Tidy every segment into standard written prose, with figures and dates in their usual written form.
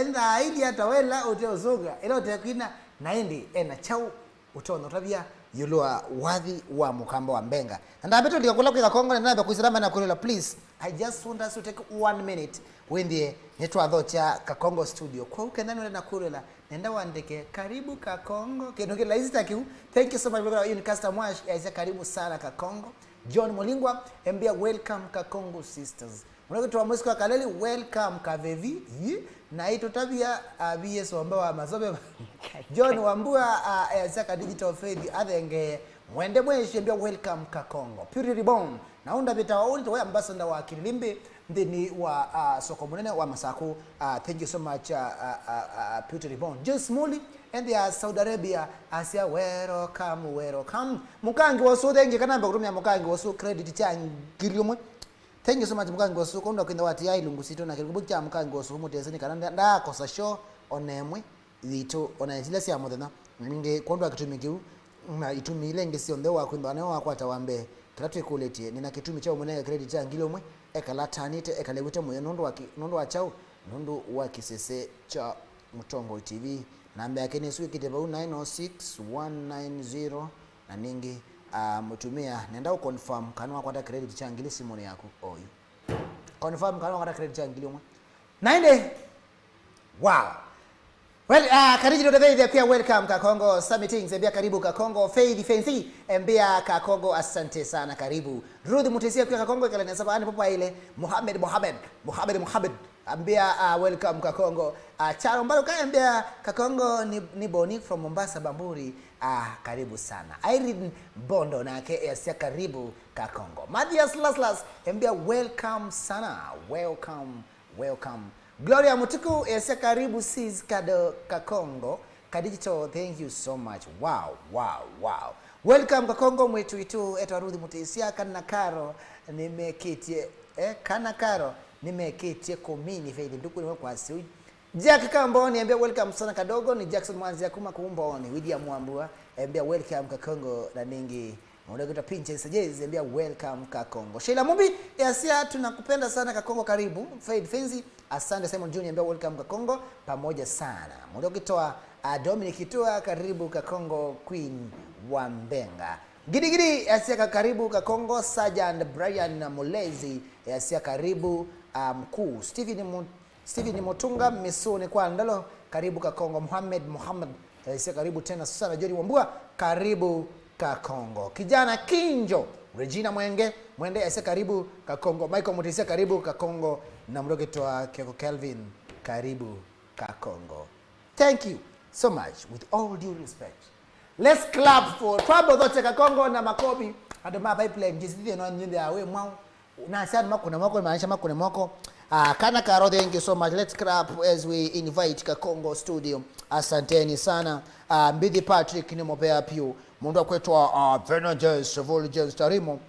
enda ili atawela uteozoga ila utekwina naindi ena chau utono tabia yulua wadhi wa mukamba wa mbenga and abeto likakula kwa Kakongo na kuisirama na kulela. Please, I just want us to take 1 minute wendie netwa dhocha Kakongo studio kwa ukendani na kulela nenda waandike karibu Kakongo keno kila hizi takiu. Thank you so much for your customer ya karibu sana Kakongo. John Molingwa embia welcome Kakongo sisters. Mwanakitoa mwezi kwa kaleli welcome Kavevi na ito tabia BS wambawa mazobe John Wambua Zaka Digital Faith adhenge mwende mweshi embia welcome Kakongo Pure Ribbon na unda bita wa ulito wa ambassador wa Kililimbi ndini wa soko munene wa Masaku. Thank you so much Pure Ribbon Just Muli and the Saudi Arabia Asia welcome mukangi wasu dengi kanamba kutumia mukangi wasu credit changiliumwe. Thank you so much mukangi wasu konda kwenda wati ya ilungu sito na kilibuki cha mukangi wasu mutezeni kananda nda kosa show onemwe zito onajila siya modena ninge kondo akitumikiu na itumile ngesi onde wa kwenda nayo wakwata wambe kilatu ekuletie nina kitumi cha umunega credit cha ngilomwe ekalatanite ekalewite moyo nondo wa chao nondo wa kisese cha Mutongo TV namba yake ni suki kiteba 906190 na ningi mutumia nenda uconfirm kanwa kwata credit cha ngili simone yako oyu confirm kanwa kwata credit cha ngili omwe nainde. Wow. Well, karibu ndio pia welcome Kakongo Submitting zebia karibu Kakongo Faith Fancy embia Kakongo asante sana karibu Ruth Mutesia kwa Kakongo kala nasaba ani papa ile Muhammad ambia welcome Kakongo Charo mbalo kaambia Kakongo ni Boni from Mombasa Bamburi karibu sana Irene Bondo na KS karibu Kakongo Mathias Laslas ambia welcome sana welcome Gloria Mutuku ese karibu sis kado Kakongo Kadigital. Thank you so much. Wow. Welcome Kakongo mwetu itu eto Ruthi Mutesia kanakaro nimekitie kanakaro nimekitie komini faidi nduku ni kwa si Jack Kamboni ambia welcome sana kadogo ni Jackson Mwanzia kuma kuumboni William Mwambua ambia welcome Kakongo na ningi Mwanagota pinche sajezi ambia welcome Kakongo. Sheila Mumbi yasia tunakupenda sana Kakongo karibu. Faith Fenzi asante. Simon Junior ambia welcome Kakongo pamoja sana. Mwanagota Dominic Toa karibu Kakongo Queen wa Mbenga. Gidi yasia karibu Kakongo. Sergeant Brian na Mulezi yasia karibu mkuu Steven Motunga Misuni kwa ndalo karibu Kakongo. Muhammad yasia karibu tena sana. Jori Wambua karibu Kakongo. Kijana Kinjo Regina Mwende ese karibu Kakongo. Michael Mutisia karibu Kakongo na mrogetoa Keko Kelvin karibu Kakongo. Thank you so much with all due respect. Let's clap for Twabo Dhoche Kakongo na makobi adoma pipeline jisidi no nyinde awe mwao na sana makuna mwako maanisha makuna mwako kana karo. Thank you so much. Let's clap as we invite Kakongo studio. Asanteni sana. Mbidi Patrick ni mopea pio mundu akwetwa Venages Volgens Tarimo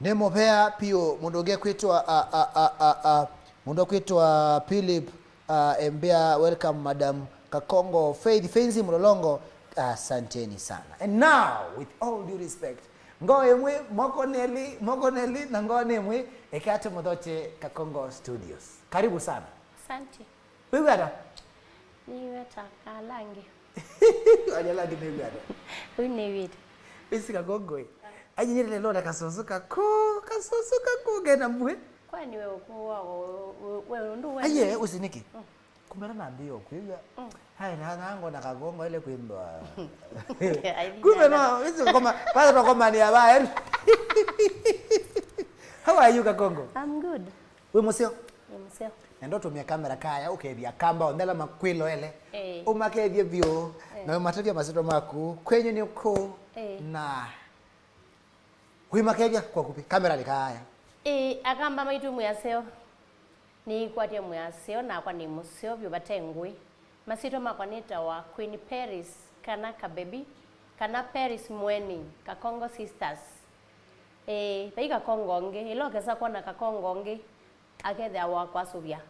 ne mopea pio mundu akwetwa mundu akwetwa Philip embea welcome Madam Kakongo Faith Fenzi Mlolongo. Asanteni sana. And now with all due respect ngoe mwe mokoneli na ngone mwe ekate Mudhoche Kakongo Studios. Karibu sana. Asante. Wewe ada? Niwe takalangi. Ajalangi niwe ada. Unewid. Isi Kakongo. Aje nyele lola kasosuka ko gena mwe. Kwani wewe wewe ndo wewe. Aye usiniki. Kumera naambia kwiga. Hai na ngo na Kakongo ile kwimba. Kumbe no, hizo kama bado kama ni abaya. How are you Kakongo? I'm good. We museo? Museo. Ndo tumia kamera kaya ukebia kamba ondela makwilo ele. Umakebia bio na matavia masito maku kwenye ni uko na kuimakebia kwa kupi kamera likaya. Akamba maitu muyaseo. Ni kwatia muyaseo na kwa ni museo byo batengwe. Masito makwanita wa Queen Paris Kanaka baby Kana Paris Mweni Kakongo sisters. Pai Kakongo nge ilo kesa kwa na Kakongo nge akethe awa kwa subia.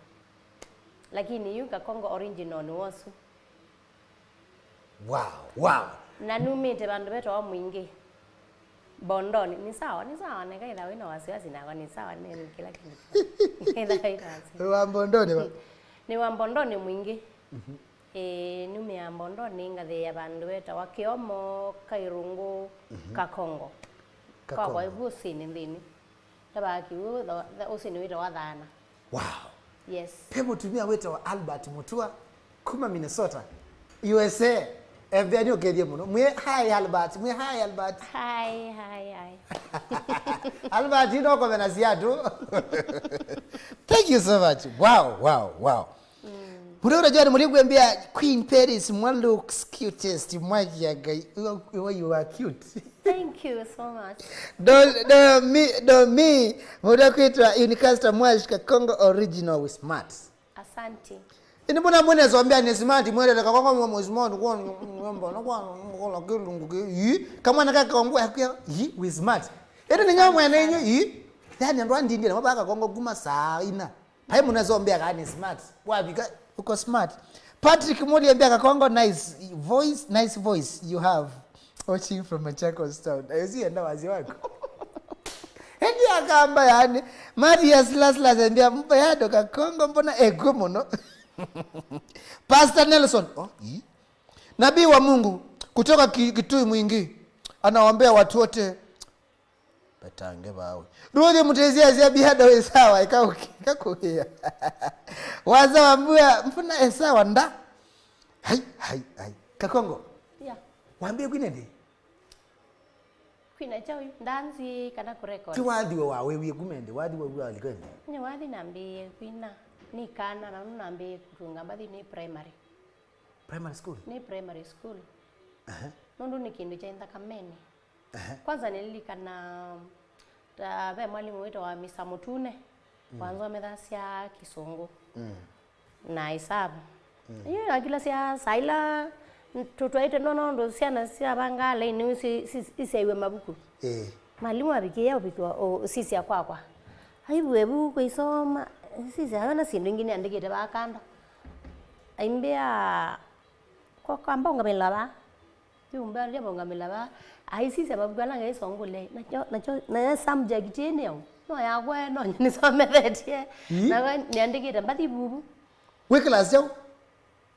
Lakini yu Kakongo original ni wasu. Wow. Na numite bandu beto wa mwingi. Bondoni ni sawa neka ila wino wasiwasi na kwa ni sawa ni kila kitu. Ila ila. Wa Bondoni ba. ni wa mbondoni mwingi nume ya mbondoni ngathi ya bandu weta wa Kiomo Kairungu Kakongo kwa ibu usini nthini tabaki usini wita wa thana. Wow. Yes. Pemo tumia weta wa Albert Mutua kuma Minnesota USA. Everybody okay muno. Hi Albert. Hi Albert. Hi. Albert, you know come na Seattle. Thank you so much. Wow. Murora jani muri kuambia Queen Paris one looks cutest mwajaga. You are cute. Thank you so much. Don't me. Mura kuitwa Unicasta Mwash Kakongo original with smart. Asante. Ini mbona mwene zombia ni smart mwele Kakongo mwa smart kwa ngola kilungu kama Kakongo yakya with smart. Ero ni nyamwe nenyo yani ndo ndindi na mabaka Kakongo kuma saa ina. Pai muna zombia kani smart. Wabika uko smart. Patrick Moli ambia Kakongo nice voice you have watching from Machakos town. Ayezi enda wazi wako. Hendi akamba yani Marius Laslas ambia Biado Kakongo mbona egumo no. Pastor Nelson nabii wa Mungu kutoka Kitui Mwingi anawaambia watu wote batange bawe rudi mtezia zia Biado sawa ikakuhia waza wambia mfuna sawa nda hai Kakongo waambie kwinende kwina chao ndanzi kana kurecord ti wadi wa wewe kumende wadi wa alikende ni wadi nambi kwina ni kana na nambi kutunga bathi ni primary school ni primary school nundu ni kindu cha inda kamene kwanza nilikana tabe mwalimu wetu wa Misa Mutune kwanza medhasia Kisungu na hisabu hiyo akila sia saila tutwaite nono ndo siana sia bangale ni isiwe mabuku mwalimu abikia ubikwa sisi akwa haibu kuisoma sisi hana sindu ngine andikite bakanda aimbia kwa kamba ungamelaba yumba ndio ungamelaba aisi sababu ala ngai songole na subject yeneo no ya kweno ni somethetie na niandikite mbathi bubu we class yao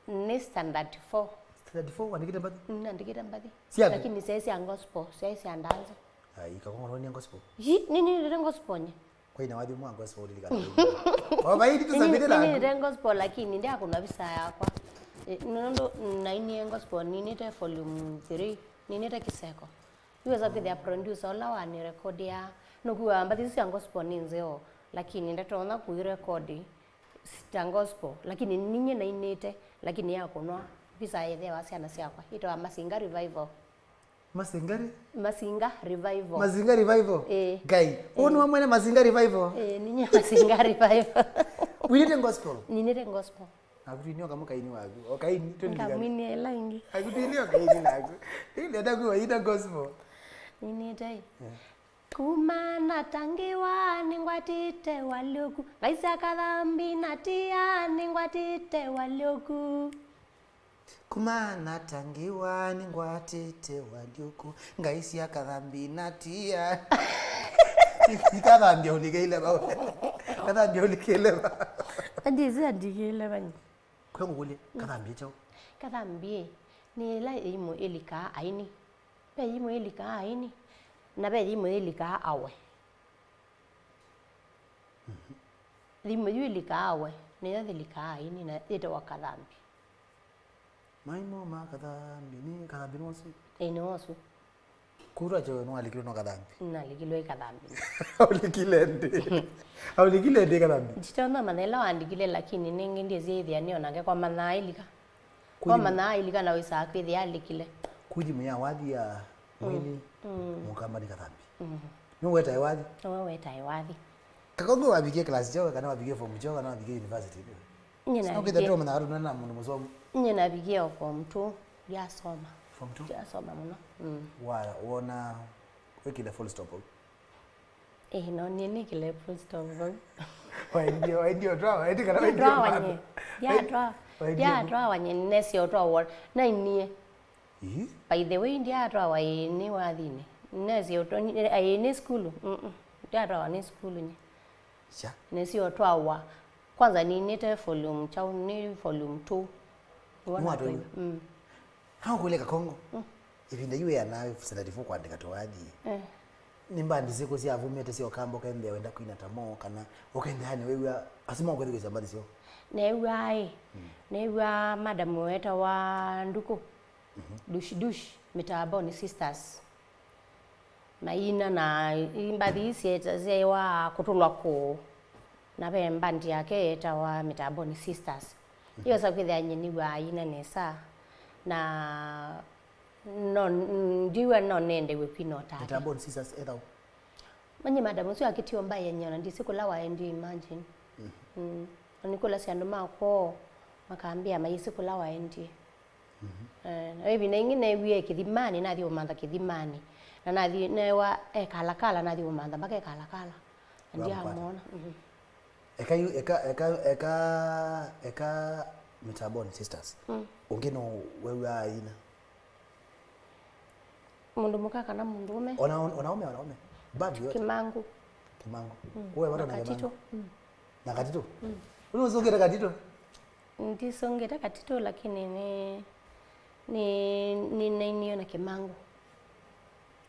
ni standard 4 andikite mbathi andikite mbathi lakini sasa ya gospel sasa ya ndanzo Kakongo ni gospel nini gospel nye kwa ina wadi mwa gospel lilikana wabaidi tusabide la nini gospel lakini ndio kuna visa yakwa nondo naini gospel nini te volume 3 nini te kiseko yuweza pia producer ola wa ni record ya nokuwa mbathi sia gospel ninzeo lakini ndataona ku record sia gospel lakini ninyi na inite lakini yakonwa visa yethe wasiana siakwa ito Masinga revival Masinga revival guy onu wa mwene Masinga revival ninyi Masinga revival winite gospel ninite gospel akutinio kama kaini wagu okaini twende kamini elangi akutinio kaini lagu ile ndakuwa ina gospel ninite kumana tangiwa ningwatite walioku ngaisa kadhambi natia ningwatite walioku kumana tangiwa ningwatite walioku ngaisi akadhambi natia ikadhambi uligeile bawe kadhambi uligeile ba ndizi andigile bani kwa ngule kadhambi chao kadhambi ni la imo elika aini pe imo elika aini na be imo elika awe limo elika awe ni elika aini na ito wakadhambi maimo makadhambi ni kadhambi nosu enosu kura jo no alikilo no kadhambi na likilo kadhambi aulikilende kadhambi chitona manela andikile lakini ningi ndiye zethia nionage kwa manailika na wisa kwithia alikile kuji mya wadi ya mwini mukamani kadhambi no weta iwadhi Kakongo wabikie class jo kana wabikie form jo kana wabikie university nyina ukidatoa manaru na mundu musomo nyina bikie form 2 ya soma form 2 ya soma muno wona wekile full stop no nini kile full stop ndio draw draw wanye nesio draw na inie by the way ndia draw wa ni wathini nesio to ni school ndia draw ni school ni nesio draw kwanza ninite volume chau ni volume 2 Mwatu hau kule Kakongo ivinda yue ya nawe fusandatifu kwa andika tuwadi nimbandi ziko si avumete si okambo kaende wenda kuina tamo kana okende hani wewe asima ukweli kwa sambadi sio newa madam weta wa nduko dush mitaboni sisters maina na imbadi sieta zewa kutulwa ko na bembandi yake eta wa mitaboni sisters iyo sakwithia nyini wa ina nesa na ndiwe nende wepino tata mitaboni sisters etha manye madam sio akitio mbaye nyona ndisikulawa endi imagine Nikola siando mako makambia mayisikulawa endi ebi nengine wiye kidimani nathi umanda kidimani na nathi newa ekalakala nathi umanda mpaka ekalakala ndia amona eka mitaboni sisters ungeno wewe aina mundu mukaka na mundume wanaume bado yote kimangu wewe watu na kimangu na katito unazongera katito ndisongera katito lakini ni na kimangu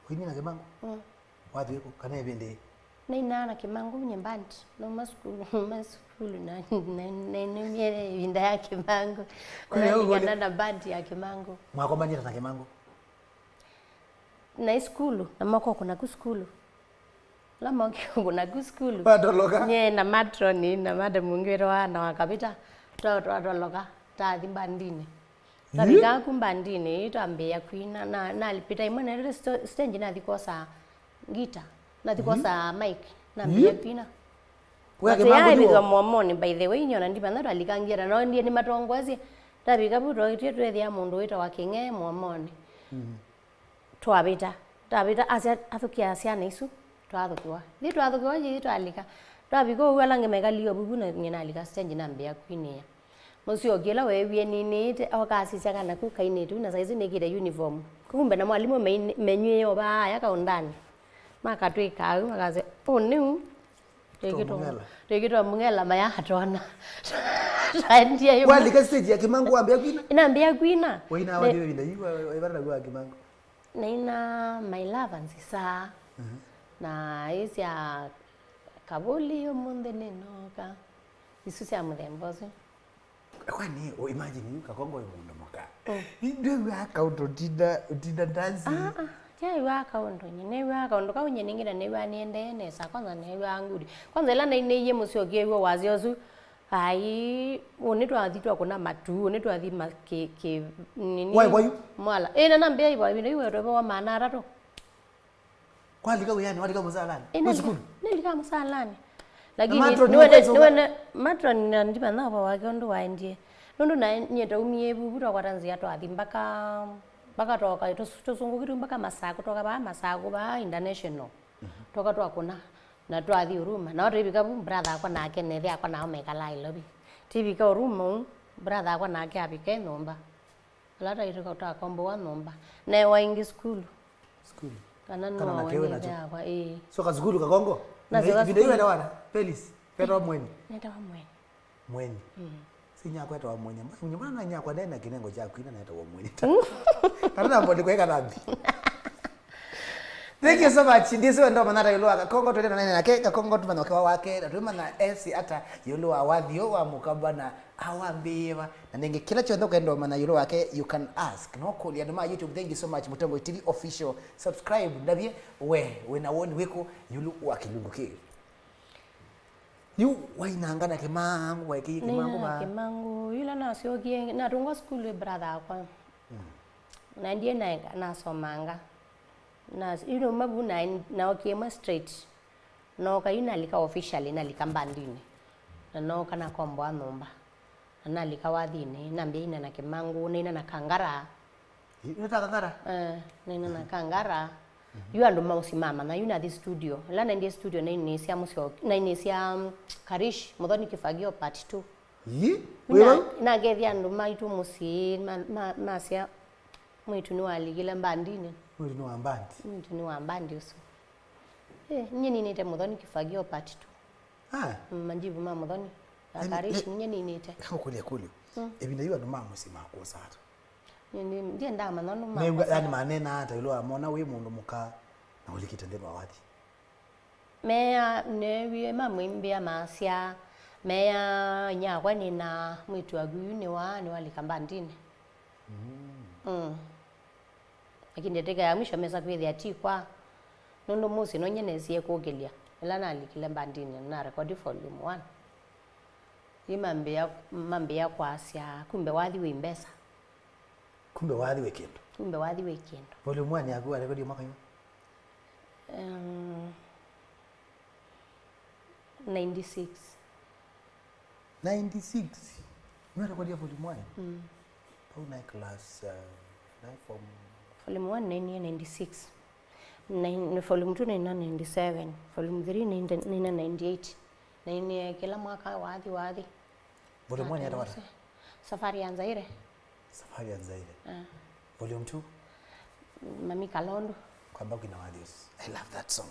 kwini na kimangu watu yuko kana ibende na kimangu nyembandi no maskulu na nyere vinda ya kimangu na bandi ya kimangu mwako bandira na kimangu na skulu na mako kuna ku skulu la mako kuna ku skulu badoloka nye na matroni na madam ngero ana wakapita totoloka ta dimbandine tabika kumbandine itambea kwina na alipita imwe na stage na dikosa gita na dikosa mic na mbia kwina wewe kimangu ndio muamoni by the way nyona ndipa ndo alikangira no ndiye ni matongwazi tabika buto itwe thia mundu wita wakinge muamoni twabita asia athukia asia naisu twathukiwa thi twathukiwa ji twalika twabiko ualange megalio bubu na nyina alika stage na mbia kwinia musio kila wewe nini okasi kana ku kaini tu na saizi nikire uniform kumbe na mwalimu menyeyo ba ya kaundani makatwika au makaze onu tegito mungela maya hatona ndia yo walika stage ya kimangu ambia kwina inaambia kwina wewe na wadi wewe ndio wewe na kimangu naina my love ansisa na isi ya kabuli yo munde nenoka isusi amudembozi kwani imagine Kakongo yundo moka ndio account utinda dansi ya iwa account nyine iwa account ka unye ningira ne iwa niende nesa kwanza ne iwa ngudi kwanza ila na ine yemo sio gewe waziozu ai onetwa athitwa kuna matu onetwa athi ke nini why mala na nambia iwa iwe robo wa manara to kwalika uyani walika musalani usiku nilika musalani lakini niwene matron ndipa nabo wake ndo waendie ndo na nyeta umiebu buto kwa tanzia to athi mpaka toka tusungukiru mpaka masako toka ba masako ba international toka to akuna na to athi uruma na ri bikabu brother akwa nake nethi akwa na omekala ilobi tv ka uruma brother akwa nake abike nomba lata iriko ta kombo wa nomba na waingi school kana no wende akwa so kazugulu Kakongo video iwe na wana pelis petwa mweni nenda wa mweni sinya kweta wa mweni mbona na nya kwa ndena kinengo cha kwina na wa mweni kana mbo ndikuweka dhambi. Thank you so much. Ndizo ndo manara yulwa Kakongo twende na nene nake Kakongo tumana kwa wake na tuma na esi hata yulwa wadhio wa mukabana awambiwa na ninge kila chondo kendo mana yulwa wake you can ask no call ya ma YouTube. Thank you so much Mutombo TV official subscribe ndavye we na woni weko yulu wakilunguke yu wainangana kimangu waiki kimangu ba kimangu yula na siogie na tungo school brother akwa na ndiye na somanga na mabu na okema straight no kayina lika officially na lika mbandini na no kana kombo anomba na lika wadhini na mbina na kimangu na ina na kangara inata kangara na ina na kangara yu ando mausimama na yu na the studio la na ndiye studio na inesia musio na inesia karish modoni kifagio part 2 wewe na gethia ando maitu musi masia mwitu ni waligila mbandini mwitu ni wambandi uso nyini nite modoni kifagio part 2 manjibu ma modoni akarishi nyeni nite kule ebinda yiwa no mama sima ko sata nyeni ndiye ndama nono mama ne yani manena hata ilo amona we mundu muka na ulikita ndeba wati meya ne wie mamwimbia masya meya nyakwa nina mwitu aguyuni ni walikamba ndine lakini ndeteka ya mwisho mesa kwethi atikwa nondo musi no nyenesie kugelia ela nalikile mbandini na record volume 1 imambia kwasya kumbe wathi wimbesa kumbe wathi wekendo volume 1 yakuwa record mwaka yo 96 mwa record ya volume 1 una class form volume 1 96 volume 2 97 volume 3 98 na kila mwaka wathi volume 1 yata wata safari ya Nzaire volume 2 Mami Kalondo kwamba kina wadhios I love that song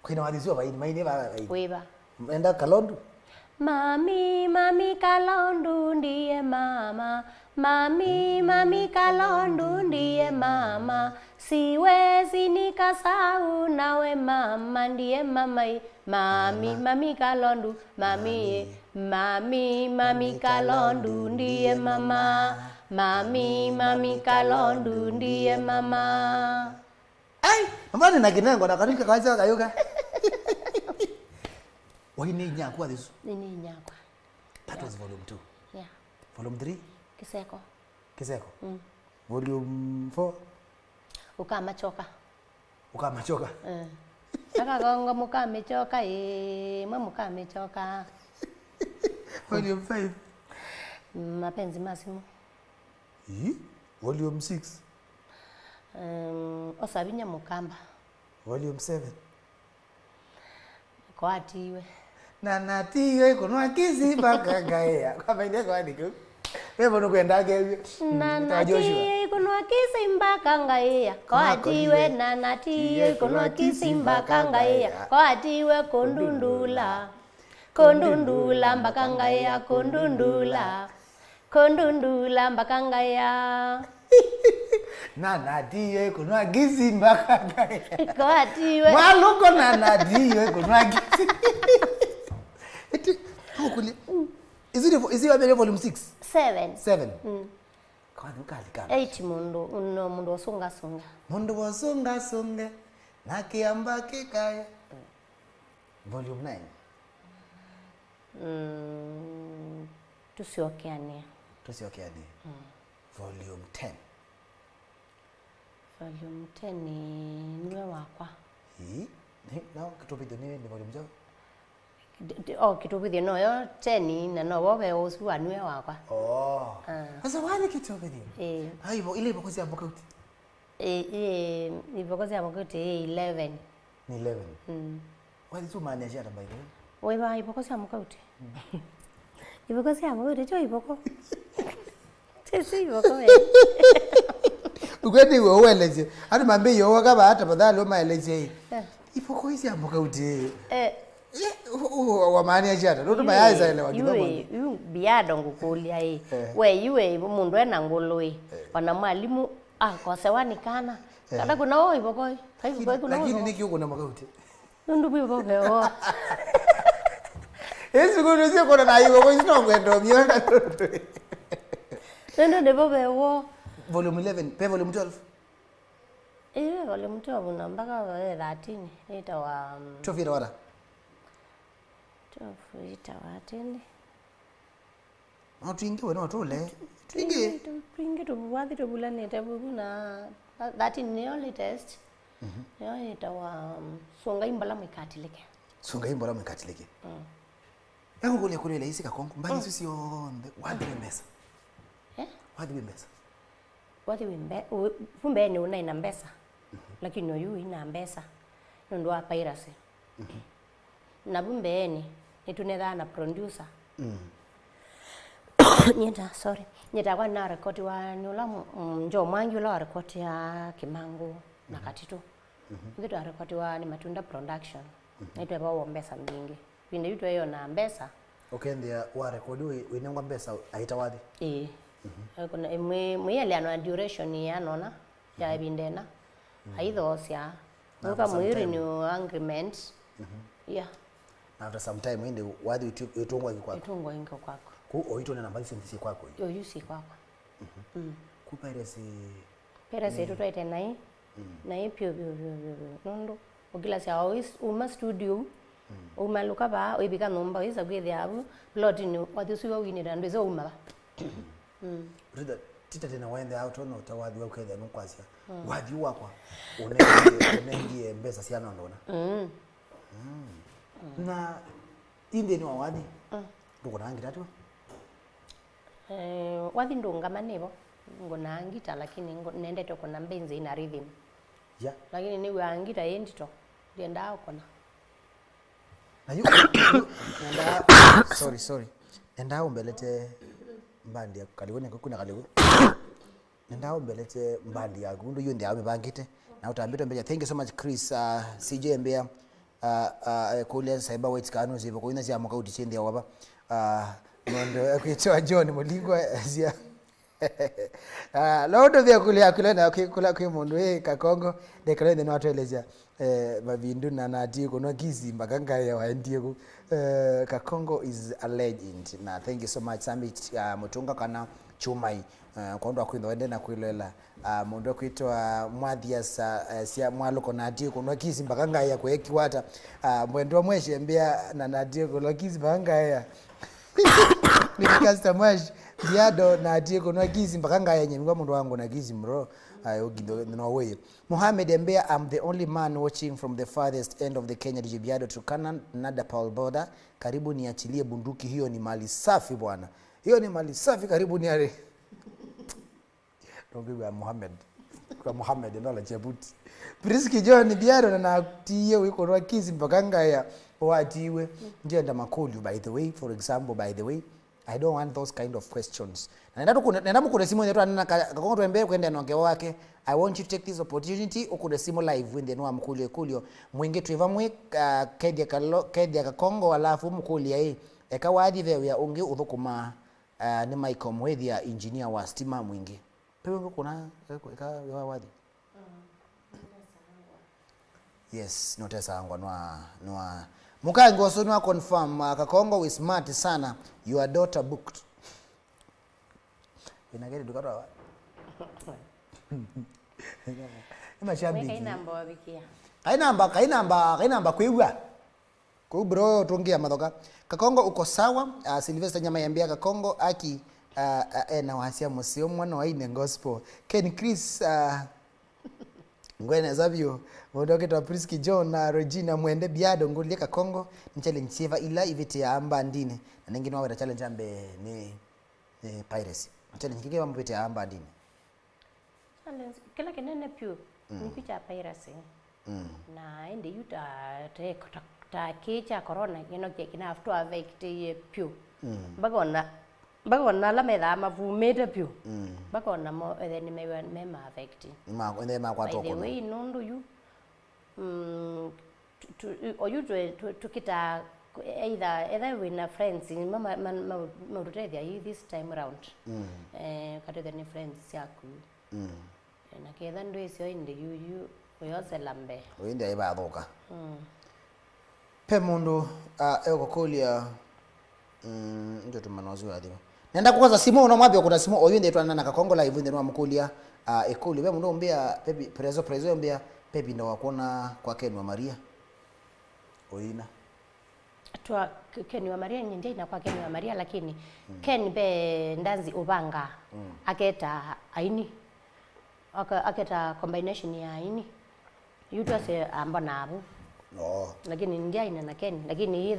kina wadhios wa maine ba weba enda Kalondo Mami Kalondo ndiye mama Mami Kalondo ndiye mama siwezi nikasahau nawe mama ndiye mama Mami Kalondo Mami Kalondo ndiye mama Mami Kalondo ndiye mama ai mbona nakinengo nakarika kaza kayoka Wini nyakwa this nini nyakwa that was volume 2 yeah volume 3 Kiseko volume 4 ukamachoka Kakongo mukamechoka mukamechoka volume 5 mapenzi masimu volume 6 osabinya mukamba volume 7 kwatiwe nanatiwe kunwa kisiba kagaya kama ile kwandiko wewe no kwenda ke nanatiwe kunwa kisimba kangaya kwatiwe nanatiwe kunwa kisimba kangaya kwatiwe kondundula mbakangaya kondundula mbakangaya nanatiwe kunwa kisimba kagaya kwatiwe maluko nanatiwe kunwa kisimba Hukuli. Is it volume 6? 7. Kwa nukali kama. 8 mundu wasunga. Mundu wasunga. Na kiamba kikaya. Volume 9. Tusiokeane. Volume 10. Volume 10 niwe wakwa. Na kitopito ni volume jao. Kitopithio noyo 10 na no wobe osu anwe wakwa. Sasa wani kitopithio? Haibo ile ibokozi ya mokauti. Ibokozi ya mokauti 11. Ni 11. Wani tu manager by the way. Wewe ibokozi ya mokauti. Ibokozi ya mokauti cho iboko. Sisi iboko. Ukwende wewe hata mambe yo wakaba hata badalo maeleje. Ibokozi ya mokauti. Wa manager ndo mayaza ile wakiba yu Biado ngukulia we yue mundu ena ngului wana mwalimu akosewani kana kada kuna ibokoi kuna lakini niki uko na makauti ndu bibo bewo Yesu kuna sio kuna na ibokoi sio ngendo miona ndu ndebo bewo volume 11 pe volume 12 volume 12 na mpaka 13 itawa tofira wala itawa tuingi wewe tule tuingi tuwathi tubulane tabuna that in the only test itawa songa imbala mwikatileke yangu kule ile isi Kakongo mbali sisi yonde wathi bembesa wathi bembesa kumbe ni una ina mbesa lakini oyu ina mbesa ndo apa irase na bumbeni nitunetha na producer nyeta kwa na record wa nyola njo mwangi la record ya Kimangu na Katitu ndio record wa ni Matunda production naitwa baba mbesa mingi pinde yuto hiyo na mbesa Okendea wa record we nengwa mbesa ahita wathi kuna mwe ya duration ya nona ya bindena aitho cia muka mwiri ni agreement after some time inde wathi itungwa kwako itungwa ingo kwako ku oitone namba si kwako yo yusi kwako ku perese tutwaite nai pio nondo ogila cia always uma studio uma lukaba oibika nomba isa gwithia abu plot ni wathi suwa winira ndo zo uma rida tita tena wende out ono tawadhi wa uketha nukwasia wathi wakwa unengie mbesa cia nondona na inde ni wathi ndukona ngitatu wathi ndungama nibo ngona ngita lakini nendete kuna mbenzi ina rhythm lakini ni wangita yendito ndienda ukona na yu sorry enda umbelete mbandi ya kaliwone kuna kaliwo enda umbelete mbandi ya gundu yu ndiawe bangite na utambito mbeja. Thank you so much Chris CJ mbea kule cyber weights kanu zibo kuina cia muka utishindi ya waba mondo kwitwa John Mulingwa cia lodo vya kule na kula kwa mundu Kakongo dekalende no atueleza babindu na nati kuno kizimba kangaya waendie ku Kakongo is a legend. Na thank you so much Summit mutunga kana chumai kondo akwinda wende na kwilela mundu kwitwa Mwathias cia mwaluko nati kuno kizimba kangaya kwekiwata mwendo mweshe mbia na nati kuno kizimba kangaya ni customer Biado na Diego no gizi mbakanga yenye mwa mundu wangu na gizi mro ogindo no way. Mohamed Mbea, I'm the only man watching from the farthest end of the Kenya Biado to Canaan Nadapal border. Karibu niachilie bunduki, hiyo ni mali safi bwana. Hiyo ni mali safi, karibu ni are. Ndio Mohamed. Kwa Mohamed ndo la Djibouti. Priski John Biado na tiye wiko no gizi mbakanga ya watiwe. Ndio nda makulu by the way, for example by the way. I don't want those kind of questions. Nenda mukule simu yetu anana Kakongo twembe kwenda nonge wake. I want you to take this opportunity ukule simu live wende no amkule kulio. Mwinge tuiva mwe kedia Kakongo alafu mkulia eka wadi vya ya unge uthukuma ni Michael Mwethia engineer wa stima mwinge. Pewe kuna eka wadi. Yes, notesa angwa noa Mukango so no confirm Kakongo we smart sana. Your daughter booked. Winake dukara. Ema shabiki. Kainamba wabikia. Kainamba kuiwa. Ku bro tungia madoka. Kakongo uko sawa. Sylvester nyama yambia Kakongo aki na wasia musio mwana wa ine gospel. Ken Chris ngwene zabio modoke to Priski John na Regina Mwende Biado ngulie Kakongo ni challenge seva ila ivete ya amba ndine na ningine wawe challenge ambe ni piracy challenge kike mambo vete ya amba ndine challenge kila kinene pio ni picha piracy na ende yuta ta kecha corona kina after affect pio bagona la meda mavumete pio bagona mo then me affect ma ende ma kwa toko by the way nondo you to kita either with a friends mama maurutedia this time around kati the friends yaku na kedha ndo isio inde you yose lambe wende aiba boka pe mundu ekokolia ndio tumanozi wadi nenda kuanza simu na mwabia kuna simu oyende twana na Kakongo live ndio amkulia ekoli we mundu mbia pepi prezo mbia pepi ndo wakona kwa Ken wa Maria oina twa Ken wa Maria nyindia ina kwa Ken wa Maria lakini Ken be ndazi ubanga aketa aini aketa combination ya aini yuto se ambona abu lakini ndia ina na Ken lakini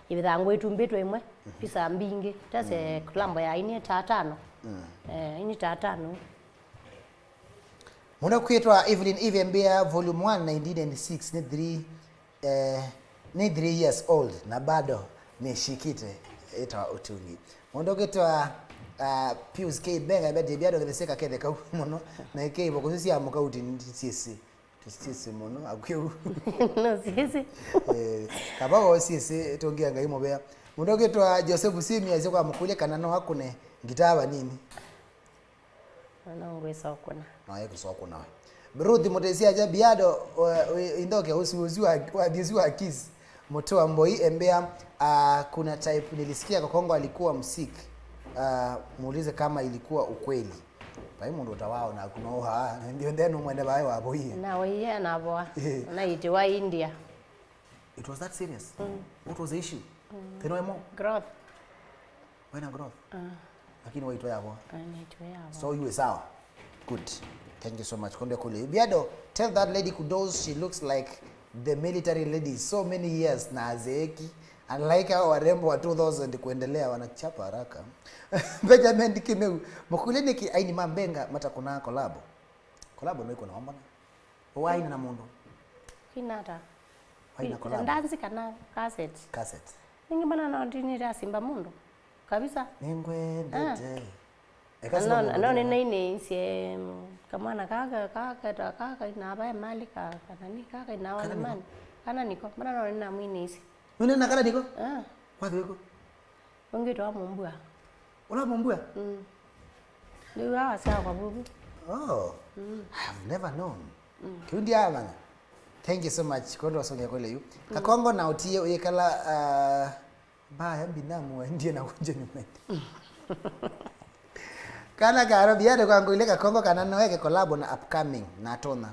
idha ngwetu mbetu imwe pisa mbingi tase kulambo ya aini tatano ini tatano. Muna kuitwa Evelyn Ivembea volume 1 1996 ni 3 years old na bado nishikite ita utungi. Muna kuitwa Pius K Benga bade Biado ketheka ketheka muno na ikeibo kusisi amuka uti sisi muno akwiu no sisi kabago sisi tongia ngai mobea Mundu kitwa Joseph Simi azikwa mukule kana no hakune ngitaba nini Ngwe sokuna na yeye kusokuna Ruthi Mutesia aja Biado indoke usiuzi wa dizi wa kiss Motoa Mboi embea kuna type nilisikia Kakongo alikuwa msiki muulize kama ilikuwa ukweli pai mundu utawao na kunoha ndio ndenu mwende bae wabo hii na wewe na boa na iti wa India. It was that serious. What was the issue? Teno emo Growth. Wena growth. Lakini waitwa yabo. Anaitwa yabo. So you is out. Good. Thank you so much. Konde kule. Biado, tell that lady kudos she looks like the military lady so many years na azeeki. Unlike hao warembo wa 2000 kuendelea wanachapa haraka. Benjamin Dikimeu. Mkulini ki aini mambenga mata kuna collabo. Collabo no iko na mbona? Why na mundu? Kinata. Haina collabo. Ndanzi kana cassette. Cassette. Ningi bana na ndini ra simba mundu. Kabisa. Ningwe ndete. No nene sie kama na kaka na ba mali kana ni kaka na wana man. Kana niko bana no nina mwini isi. Nune nakala niko? Wapi yuko? Ongito wa mumbua. Ola mumbua? Ndio hawa sawa kwa bubu. Oh. I've never known. Kundi ama. Thank you so much. Kondo songe kole yu. Kakongo na utie uyekala baya binamu ndiye na kunje nyumbani. Kana karo Biado kwangu ile Kakongo kana naweke collab na upcoming na tona.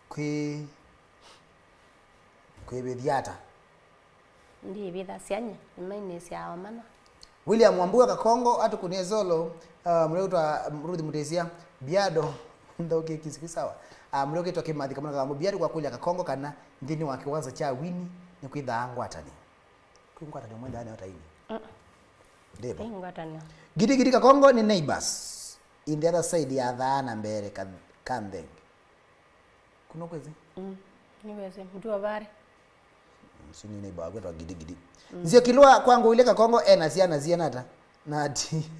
Kwi Bidiata. Ndiye bitha sianya. Maine sia mana. William Wambua Kakongo atu kunezolo mleutwa Ruthi Mutesia Biado ndoke kisiki sawa. Mloke toke madhi kama kama Biado kwa kulia Kakongo kana ndini wa kiwanza cha wini ni kuidha ngwatani. Kuingwatani mwenda ani hata hini. Deba. Ngwatani. Gidi Kakongo ni neighbors in the other side ya dhana mbere kandeng. Kuno kwezi? Niweze mtu wa bare. Sini neighbor agwetwa gidi. Nzio kilwa kwangu ile Kakongo nazia nata. Na ati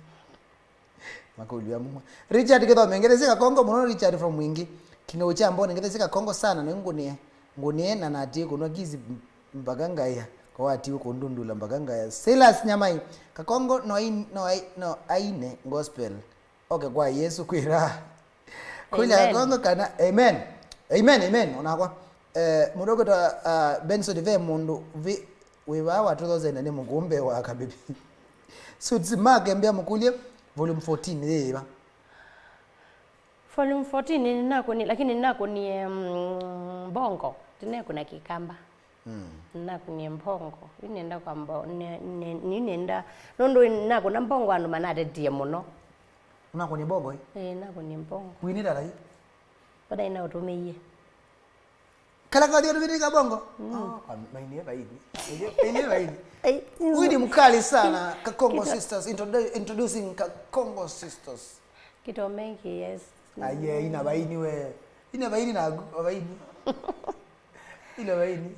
makuli ya mumwa. Richard kitho mengereze Kakongo muno Richard from Mwingi. Kingo cha mbone ngereze Kakongo sana na ngunie na nati kuno gizi mbaganga ya kwa wati uko ndundula mbaganga ya Silas Nyamai Kakongo no aine gospel okay kwa Yesu kwira kula Kakongo kana amen onakwa mudogo ta Benson ve mundu wewa wa 2000 ni mugombe wa kabibi Suits Mark mbia mukulie volume 14 yeba volume 14 ninako ni lakini ninako ni mbongo tena kuna kikamba nako ni mbongo inenda kwa mbo nenda nondo nako na mbongo anu manade die muno unako ni bongo nako ni mbongo wini dala hii pada ina utumie kala kwa dio ka bongo maini baini wini mkali sana Kakongo sisters introducing Kakongo sisters kito mengi yes aye ina baini na baini ina baini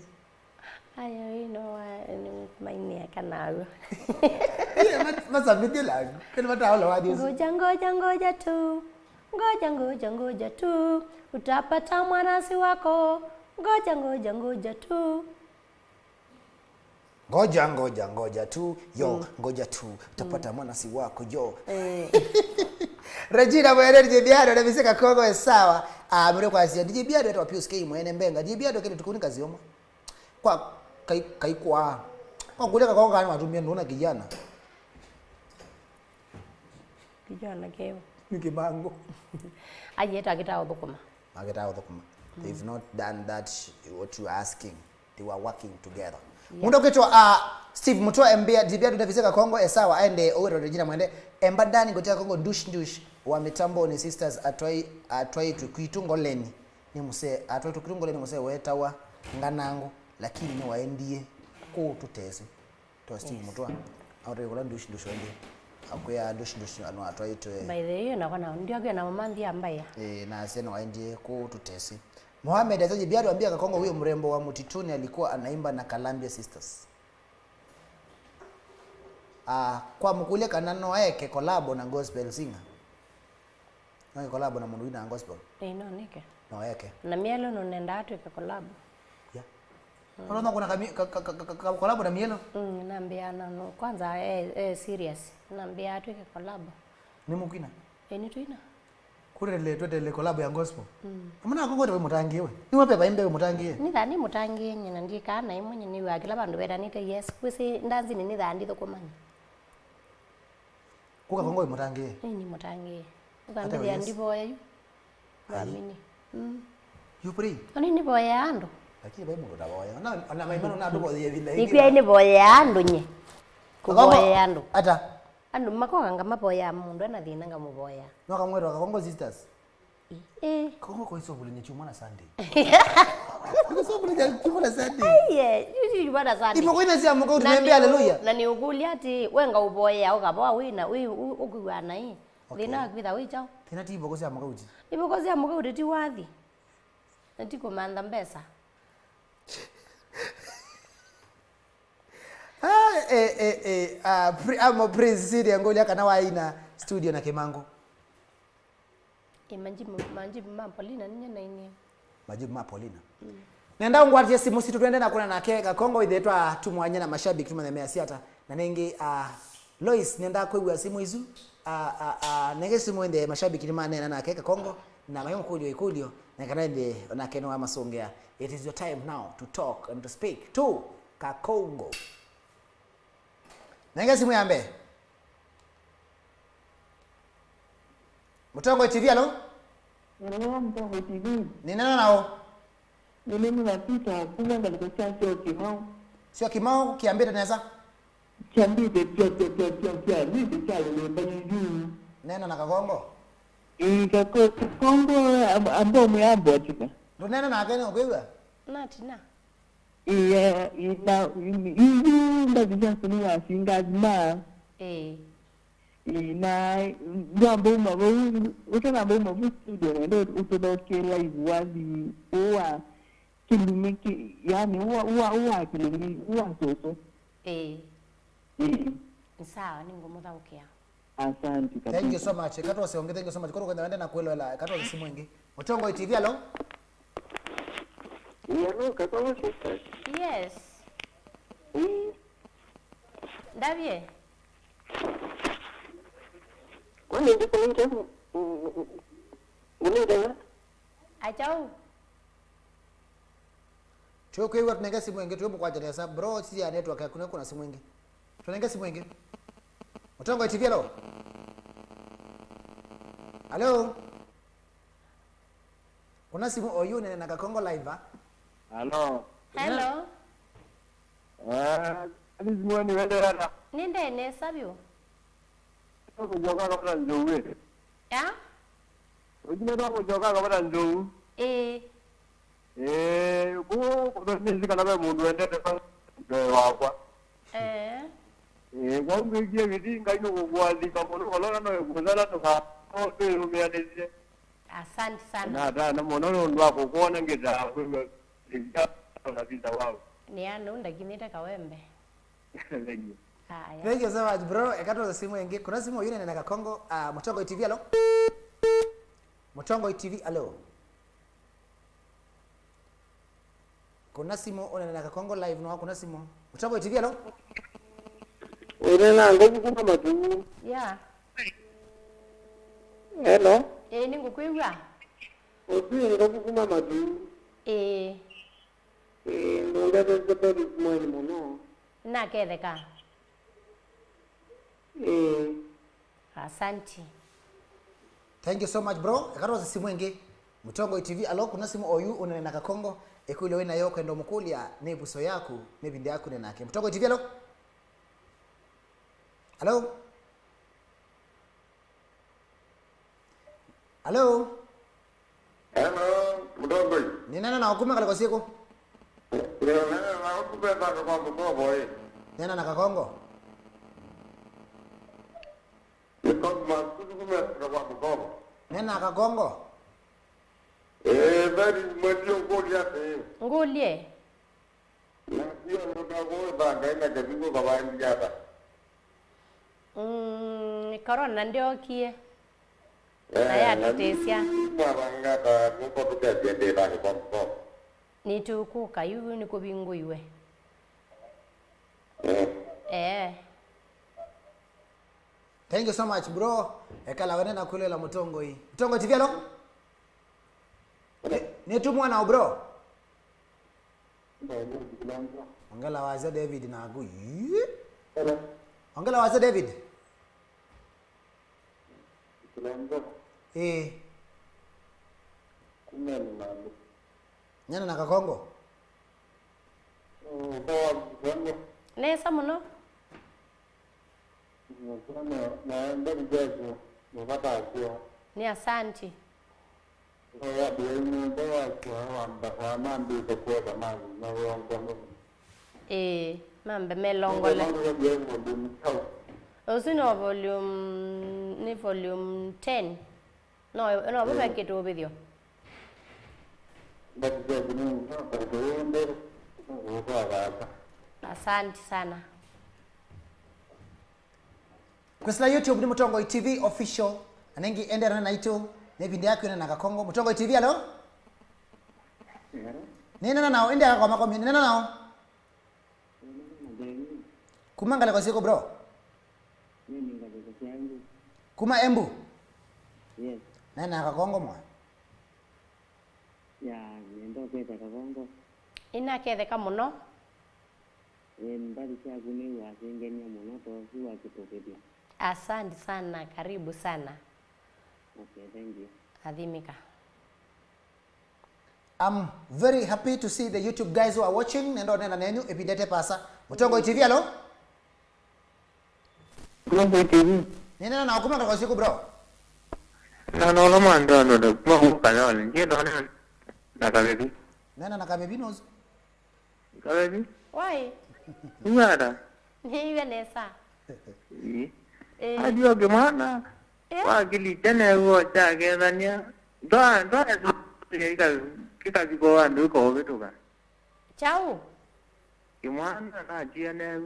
ayo maini kanago masa video lag kana mataola wadi ngoja tu ngoja tu utapata mwanasi wako ngoja tu ngoja tu yo ngoja tu utapata mwanasi wako yo Regina Mwerere Biado na biseka Kakongo sawa mure kwa sia DJ Biado to Pius K mwene mbenga DJ Biado kile tukunika zioma kwa kai kwa kule Kakongo kana watumia ndona kijana keo nikibango ajeta kitao bokuma they've not done that what you are asking they were working together mundo kitwa Steve Mutoa Mbia Biado Daviseka Kakongo sawa aende Owero Regina Mwende embadani gotea Kakongo dush wa mitambo ni sisters atwai tukuitungoleni ni muse atwai tukuitungoleni muse wetawa nganango lakini ni waendie ko tutese to Steve Mutoa auto yola dush wende akoya dush anu atwai to by the way na kana ndio agena mamandi ambaya na sena waendie ko tutese Mohamed azaje Biado ambia Kakongo huyo mrembo wa mutituni alikuwa anaimba na Kalambia Sisters. Kwa mkule kanano yake collab na gospel singer. Na collab na mundu na gospel. No nike. No yake. Na mielo no nenda atu ke collab. Yeah. Unaona kuna collab na Mielo? Naambia no kwanza serious. Naambia atuike collab. Ni mukina? Ni tuina. Kule twende collab ya gospel. Mbona Kakongo wewe mutangie we? Ni wape baimbe we mutangie? Ni thani mutangie nyina ndika na imwe ni wakila bandu bera nite yes kwisi ndanzi ni thandi thokomanya. Kuka Kakongo we mutangie? Ni mutangie. Ukambia ndiboya yu. Amini. You pray? Ani ni boya ando. Lakini baimu ndo boya. Na maimano na ndugo ye vile. Nikwia ni boya ando nye. Kuboya ando. Ata. Andu makoga ngama boya mundu ana thina ngamu boya. No kamwero Kakongo sisters. Kakongo ko iso bulinye chuma na Sunday. Iso bulinye chuma na Sunday. Yuji bana Sunday. Ipo kwina sia mko tunaambia haleluya. Na ni uguli ati wenga uboya ukaba wina ukugwana hii. Thina kwitha wichao. Thina tibo ko sia mko uti. Ibo ko sia mko uti wathi. Natiko manda mbesa. Amo Prince Siri ngoli akana waina studio na Kemango. Majibu Mapolina ninye na ini. Majibu Mapolina. Nenda ngwatie simu situ twende na kuna na Kakongo ithetwa tumwanye na mashabiki tumanemea siata na nengi Lois nenda kwegwa simu izu nenge simu ende mashabiki limane na Kakongo na mayo kulio na kana ende na keno amasongea. It is your time now to talk and to speak to Kakongo. Nenge simu yambe. Mutongo TV alo? Mutongo TV. Ni nani nao? Mimi napita kuna ngalikocha sio Kimau. Sio Kimau kiambia neza? Kiambia pia ni chale banyu. Nena na Kakongo? Kakongo ambo muyambo atika. Ndo nena na akene ukwewa? Natina. Ina ndabija kunuwa singa ma. Na jambo mabo utana mabo studio ndo utodoke live wazi uwa Kililimbi yani uwa Kililimbi uwa soso. Sawa ni ngumu thankia. Asante kabisa. Thank you so much. Kato usiongee, thank you so much. Koro kwenda na kuelewa la. Kato simu wengi. Mutongo TV alo? Hello, Kakongo sisters. Yes. Davie. Kwani ndiko nje? Unenda? Achau. Choko kwewa tunenge simu wengi tuwepo kwa jana sababu bro sisi ya network kuna simu wengi. Tunenge simu wengi. Mutongo TV alo? Hello? Kuna simu oyu na Kakongo live. Hello. Hello. This morning wende rada. Ninde ne sabio? Kujoga kwa njowe. Ya? Ujine ndo kujoga kwa njowe. Ko nzi kana ba mundu wende kwa wakwa. Kwa ngiye gidi ngaino kugwazi kamono kolona no kuzala to ka ote rumianeze. Asante sana. Na mono ndo wako kuona ngeza kwa na visa wao. Ni anu ndakinita kawembe. Thank you. Haya. Thank you so much bro. Kato simu wengi. Kuna simu yune na Kakongo. Mutongo TV alo? Mutongo TV alo? Kuna simu ona na Kakongo live no kuna simu. Mutongo TV alo? Urena ngoku kuma matu. Yeah. Hello. Ningu kwigwa? Opi ngoku kuma matu. Nonga ndo mwani muno. Na ketheka. Asante. Thank you so much bro. Kato simu wengi. Mutongo TV alo kuna simu oyu ona na Kakongo. Ekule wena yoko ndo mukulia ne buso yaku ne bindi yaku nenake. Mutongo TV alo? Hello? Hello? Hello, Mutongo. Ni nana na ukuma kaliko siku? Nena na ukupe baka kwa Kakongo. Nena na Kakongo? Kakongo kukume kwa Kakongo. Nena na Kakongo? Bari mwedio ngoli yake. Ngulie. Na sio ndo kwa banga ina kabigo kwa bandi yaba. Corona ndio kie. Na ya tutesia. Mwanga ta kuko tukajende bani kwa Kakongo. nitukuka yu ni kubingu iwe Thank you so much bro. Ekala wanena kulela mutongo hii. Mutongo TV alo? Ni tu mwana bro. Ongela waza David na agu. Ongela waza David. Nyana na Kakongo. Nesa muno. Ni asanti. Mambe melongole. Usino volume ni volume 10. No, baba kitu video. Asante sana. Kwa YouTube ni Mutongo TV official. Anengi endera na ito ne video yako na Kakongo. Mutongo TV alo? Nena nao endera kwa makomi. Nena nao. Kumangala kwa siko bro. Kuma embu. Yes. Nena Kakongo mwa. Ya, nendo kweta Kakongo. Inaketheka muno. Mbali cha kuni wa singenia muno to huwa kitokedia. Asante sana, karibu sana. Okay, thank you. Adhimika. I'm very happy to see the YouTube guys who are watching. Nendo nena nenu epidete pasa. Mutongo TV alo? Mutongo TV. Nena na kumangala kwa siko bro. No lo mando no kuma ukala nje ndo na kabebi. Nena na kabebi nozo. Kabebi? Why? Ngara. Ni Vanessa. Adio ke mana? Wa kili tena wo cha ke dania. Doa kita ko andu ko betu ka. Chao. Kimana na jia ne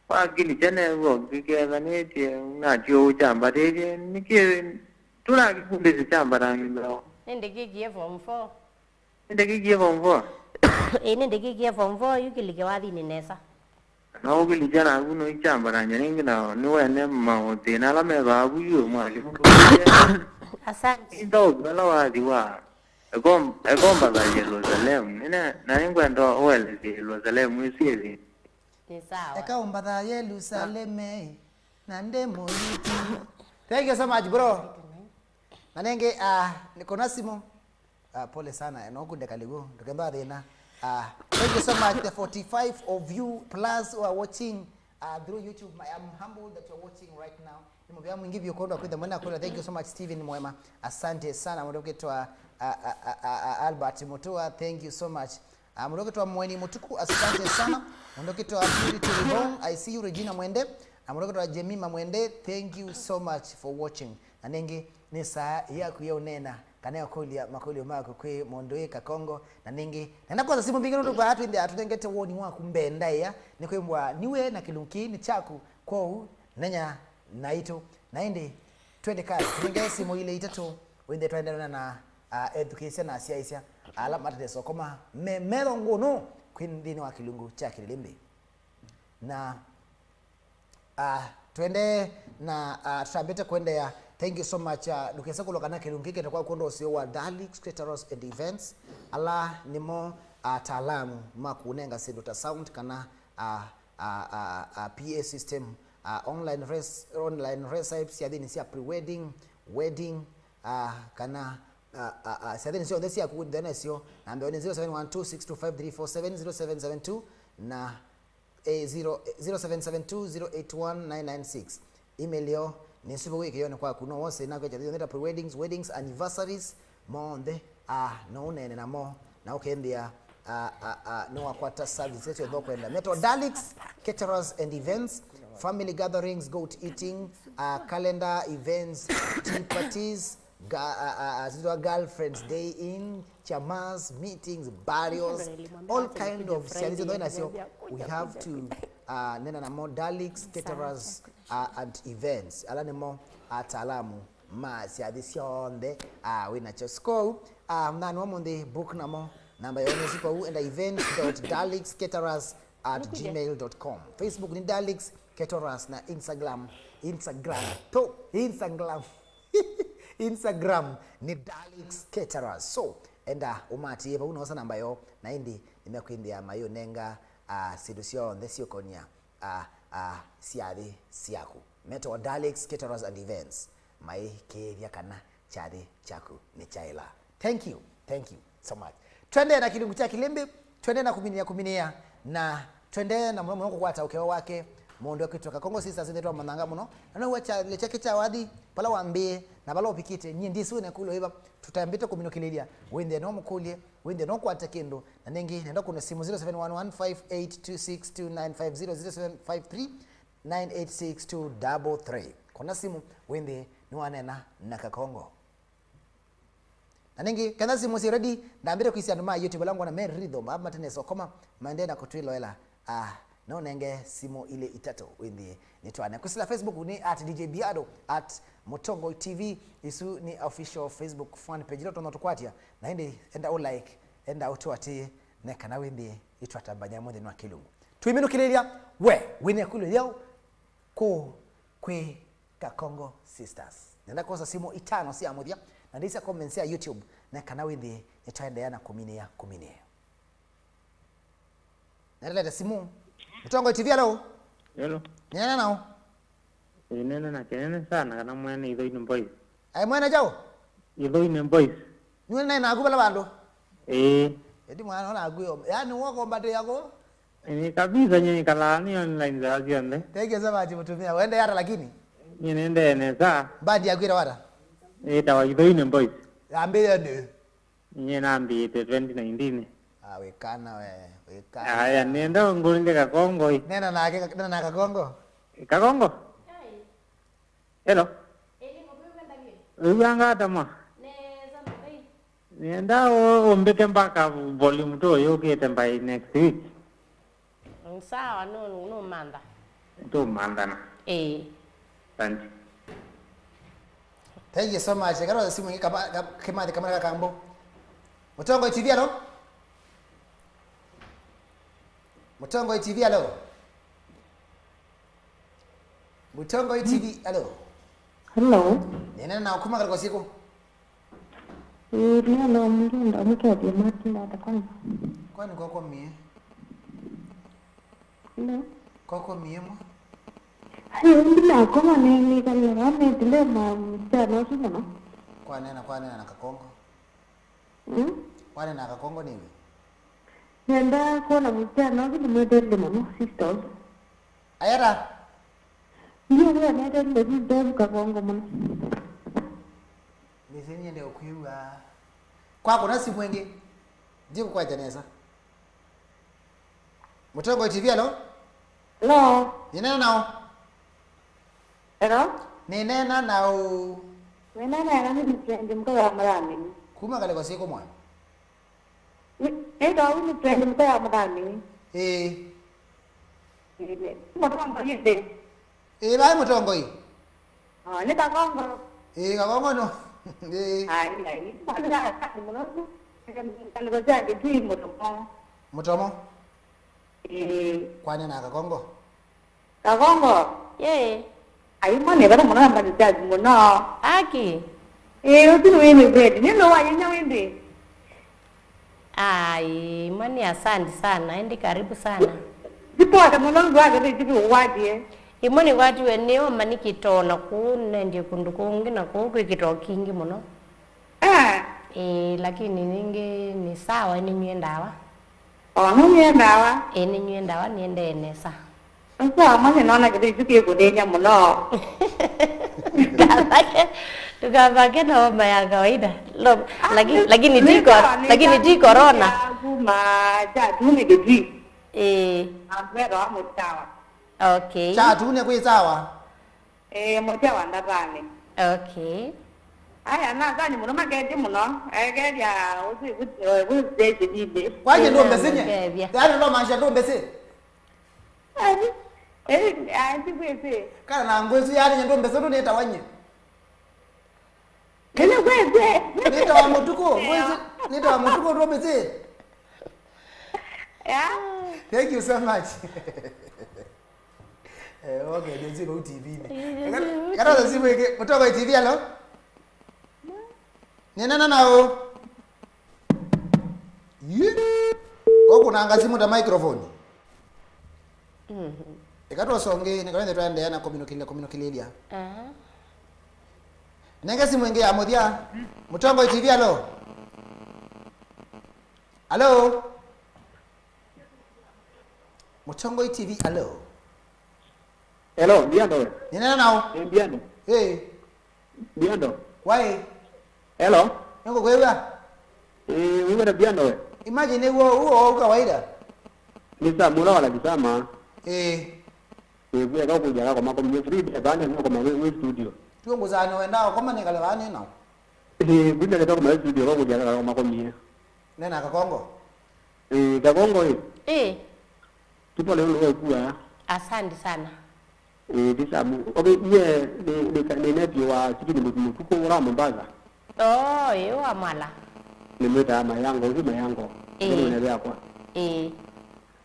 wa kili tena wo ke dania tie na jo jamba de ni ke tuna ki kunde jamba rangi ndo. Nende kigie form 4. Nende kigie form 4. Nende kigie form 4 yukilike wathi ni Nesa. No kili jana kuno jamba rangi ningi na ni wene ma tena la me ba bu yu ma li. Asante. Ndo bela wathi wa. Egomba za Jerusalem. Nina na ingwendo wele Jerusalem isizi. Ni sawa. Ekaomba za Yerusaleme na ndemo yiti. Thank you so much bro. Manenge niko na simu. Pole sana na huko ndekaligo. Tukemba thina. Thank you so much the 45 of you plus who are watching through YouTube. I'm humbled that you're watching right now. Nimwambia mwingi vyo kondo kwa mwana kwa. Thank you so much Steven Mwema. Asante sana mwadoketwa Albert Mutua. Thank you so much. Mwadoketwa Mweni Mutuku. Asante sana. Mwadoketwa Purity Ribong. I see you Regina Mwende. Mwadoketwa Jemima Mwende. Thank you so much for watching. Nanenge ni saa yaku ya unena kana yakolia makolio mako kwe mondoe Kakongo na ningi nenda kwa simu mbingine ndo kwa hatu inde atutengete woni waku mbenda ya nikwembwa niwe na kilunki ni chaku kwa nenya naito naende twende kazi ninge simu ile itatu wende twende na education na siaisia ala matete sokoma memero ngono kwindini wa kilungu cha Kililimbi na twende na tutambete kwende ya. Thank you so much. Dukesa kulokana kilungike takuwa kondo usio wa Dalix Creators and Events. Ala nimo taalamu makunenga sedo sound kana PA system online recipes ya dini sia pre-wedding, wedding kana sadini sio ndesi ya kuendana sio na ambaye ni 0712625347 0772 na 0772081996 email yo ni sipo wiki yone kwa kuno wose na kwa jadili pre weddings, weddings, anniversaries monde no nene na mo na ukendia no akwata service yetu ndo kwenda Metro Dalix Caterers and Events, family gatherings, goat eating, calendar events, tea parties, girlfriends day in, chamas, meetings, burials, all kind of services we have to nena na mo Dalix Caterers and Events alane mo atalamu ma si addition de we na chosko na no mo de book na mo namba yao ni sipa u enda events.dalixcaterers@gmail.com. Facebook ni Dalix Caterers na Instagram Instagram ni Dalix Caterers. So enda umati eba unaosa namba yo na indi nimekuindia mayo nenga sidusio ndesio konya siadi siaku meto Dalix Caterers and Events mai ke yakana chade chaku ni chaila. Thank you so much. Twende na kilungu cha Kilimbi, twende na kuminia na twende na mwanangu kwata ukewa wake mondo kutoka Kakongo sisters ndio mananga muno na wacha lecheke cha wadi pala waambie na pala upikite nyi ndisu ne kulo hiba tutambita kuminokililia wende no mkulie wende no kwata kendo na nengi nenda kuna simu 0711582629500753986233 kuna simu wende ni wanena na Kakongo na nengi kana simu si ready ndambire kuisia nduma YouTube langu na main rhythm ama tene sokoma mande na kutwilo ela no nenge simu ile itato wende nitwane kusila Facebook ni @DJ Biado @Motongo TV isu ni official Facebook fan page loto notukwatia na enda like enda utwati ne kana wende itwatambanya mwe no kilungu tuiminu kilelia we wine kulo yao ko kwe Kakongo sisters nenda kosa simu itano si amodia na ndisa comments ya YouTube na kana wende itaendelea kuminia naleta simu Motongo TV hello. Nena nao. Nena na kenene sana kana mwene idho ine boys. Ai mwene jao? Idho ine boys. Nywele na agubala bando. Edi mwana ona aguyo. Yaani wako mbate yako? Ni kabisa nyinyi kalani online za aziende. Tege za maji mtumia. Wende yara lakini. Nyinyi ende neza. Badi aguira wara. Tawa idho ine boys. Ambile ndio. Nyinyi nambi 2019. Wekana wekana. Aya nenda ngulinge Kakongo. Nena na Kakongo. Kakongo? Hello. Uyanga tama. Nenda ombeke mpaka volume 2 yoke tembai next week. Sawa no manda. Tu mandana. Thank you. Thank you so much. Karo simu hii kama kamera kambo. Motongo TV alo? Motongo TV alo? Motongo TV alo? Hello. Nena na ukuma kwa siku? Leo mlinda mkadi matinda atakana. Kwani kwako mie? Hello. Kwako mie mwa? Hayo mbona kama ni kama rame tile mtano sina. Kwa nena na Kakongo? Wale na Kakongo nini? Nenda kuona mtano ni model mama sisters. Ayara. Ndio nenda ndio Kakongo mama. Nisini ndio kuiwa. Kwako na simu wengi. Jibu kwa janeza. Motongo TV alo? Hello. Nina nao. Hello. Nina nao. Wena na ni trend mko marami. Kuma kale kwa siku mwa. Ndio ni trend mko marami. Motongo yende. Bai Motongo hii. Ni Kakongo. Kakongo no. Ai, bana mno. Kana goja kitu motomo. Motomo? Kwani na Kakongo? Kakongo. Ai mane bana mna mbali tatu mno. Aki. Uti wini bread. Nino wanyanya wende. Ai, mani asante sana. Endi karibu sana. Tipo ata mno ndo aga tipi wadi. Imoni watu weneo manikitona kuune ndio kundukungi na kuku kitokingi muno. Lakini ninge ni sawa ni nyendawa. Nyendawa. Ni nyendawa niende enesa. Sasa mane naona kitu kudenya muno. Tukabake na homa ya kawaida. Lakini di corona. Kuma cha tuni gidi. Ambero amutawa. Okay. Cha tune kwa sawa. Mutawa ndabane. Okay. Aya na gani muno mageti muno. Gari ya uzi dibe. Kwaje ndo mbesenye? Dada ndo maisha ndo mbese. Ati kwese. Kana na ngwezu yani ndo mbese ndo neta wanye. Kana kwese. Neta wa mutuko, ngwezu neta wa mutuko ndo mbese. Yeah. Thank you so much. Okay, ndio go TV ni. Kana za simu yake kutoka TV alo? Nena nao. Kwa kuna ngazimu da microphone. Ikato songe nikaenda twende na communicalia. Nenga simu yenge amodia. Mutongo TV alo? Alo? Mutongo TV alo? Hello, Biado. Nena nao? Biado. Biado. Why? Hello. Niko kwewa? Wewe na Biado. Imagine huo kawaida. Nisa mura wala kisama. Wewe kwa kuja kwa makomi free bana kwa mawe studio. Tuongozana wendao kama nikale bani nao. Bila leta kwa mawe studio kwa kuja kwa makomi. Nena Kakongo. Kakongo tupo leo kwa. Asante sana. Disamu. Okay, ni neti wa sikini mtu kwa ura Mombasa. Oh, yeye amala. Nimeta mayango, Unaelewa kwa.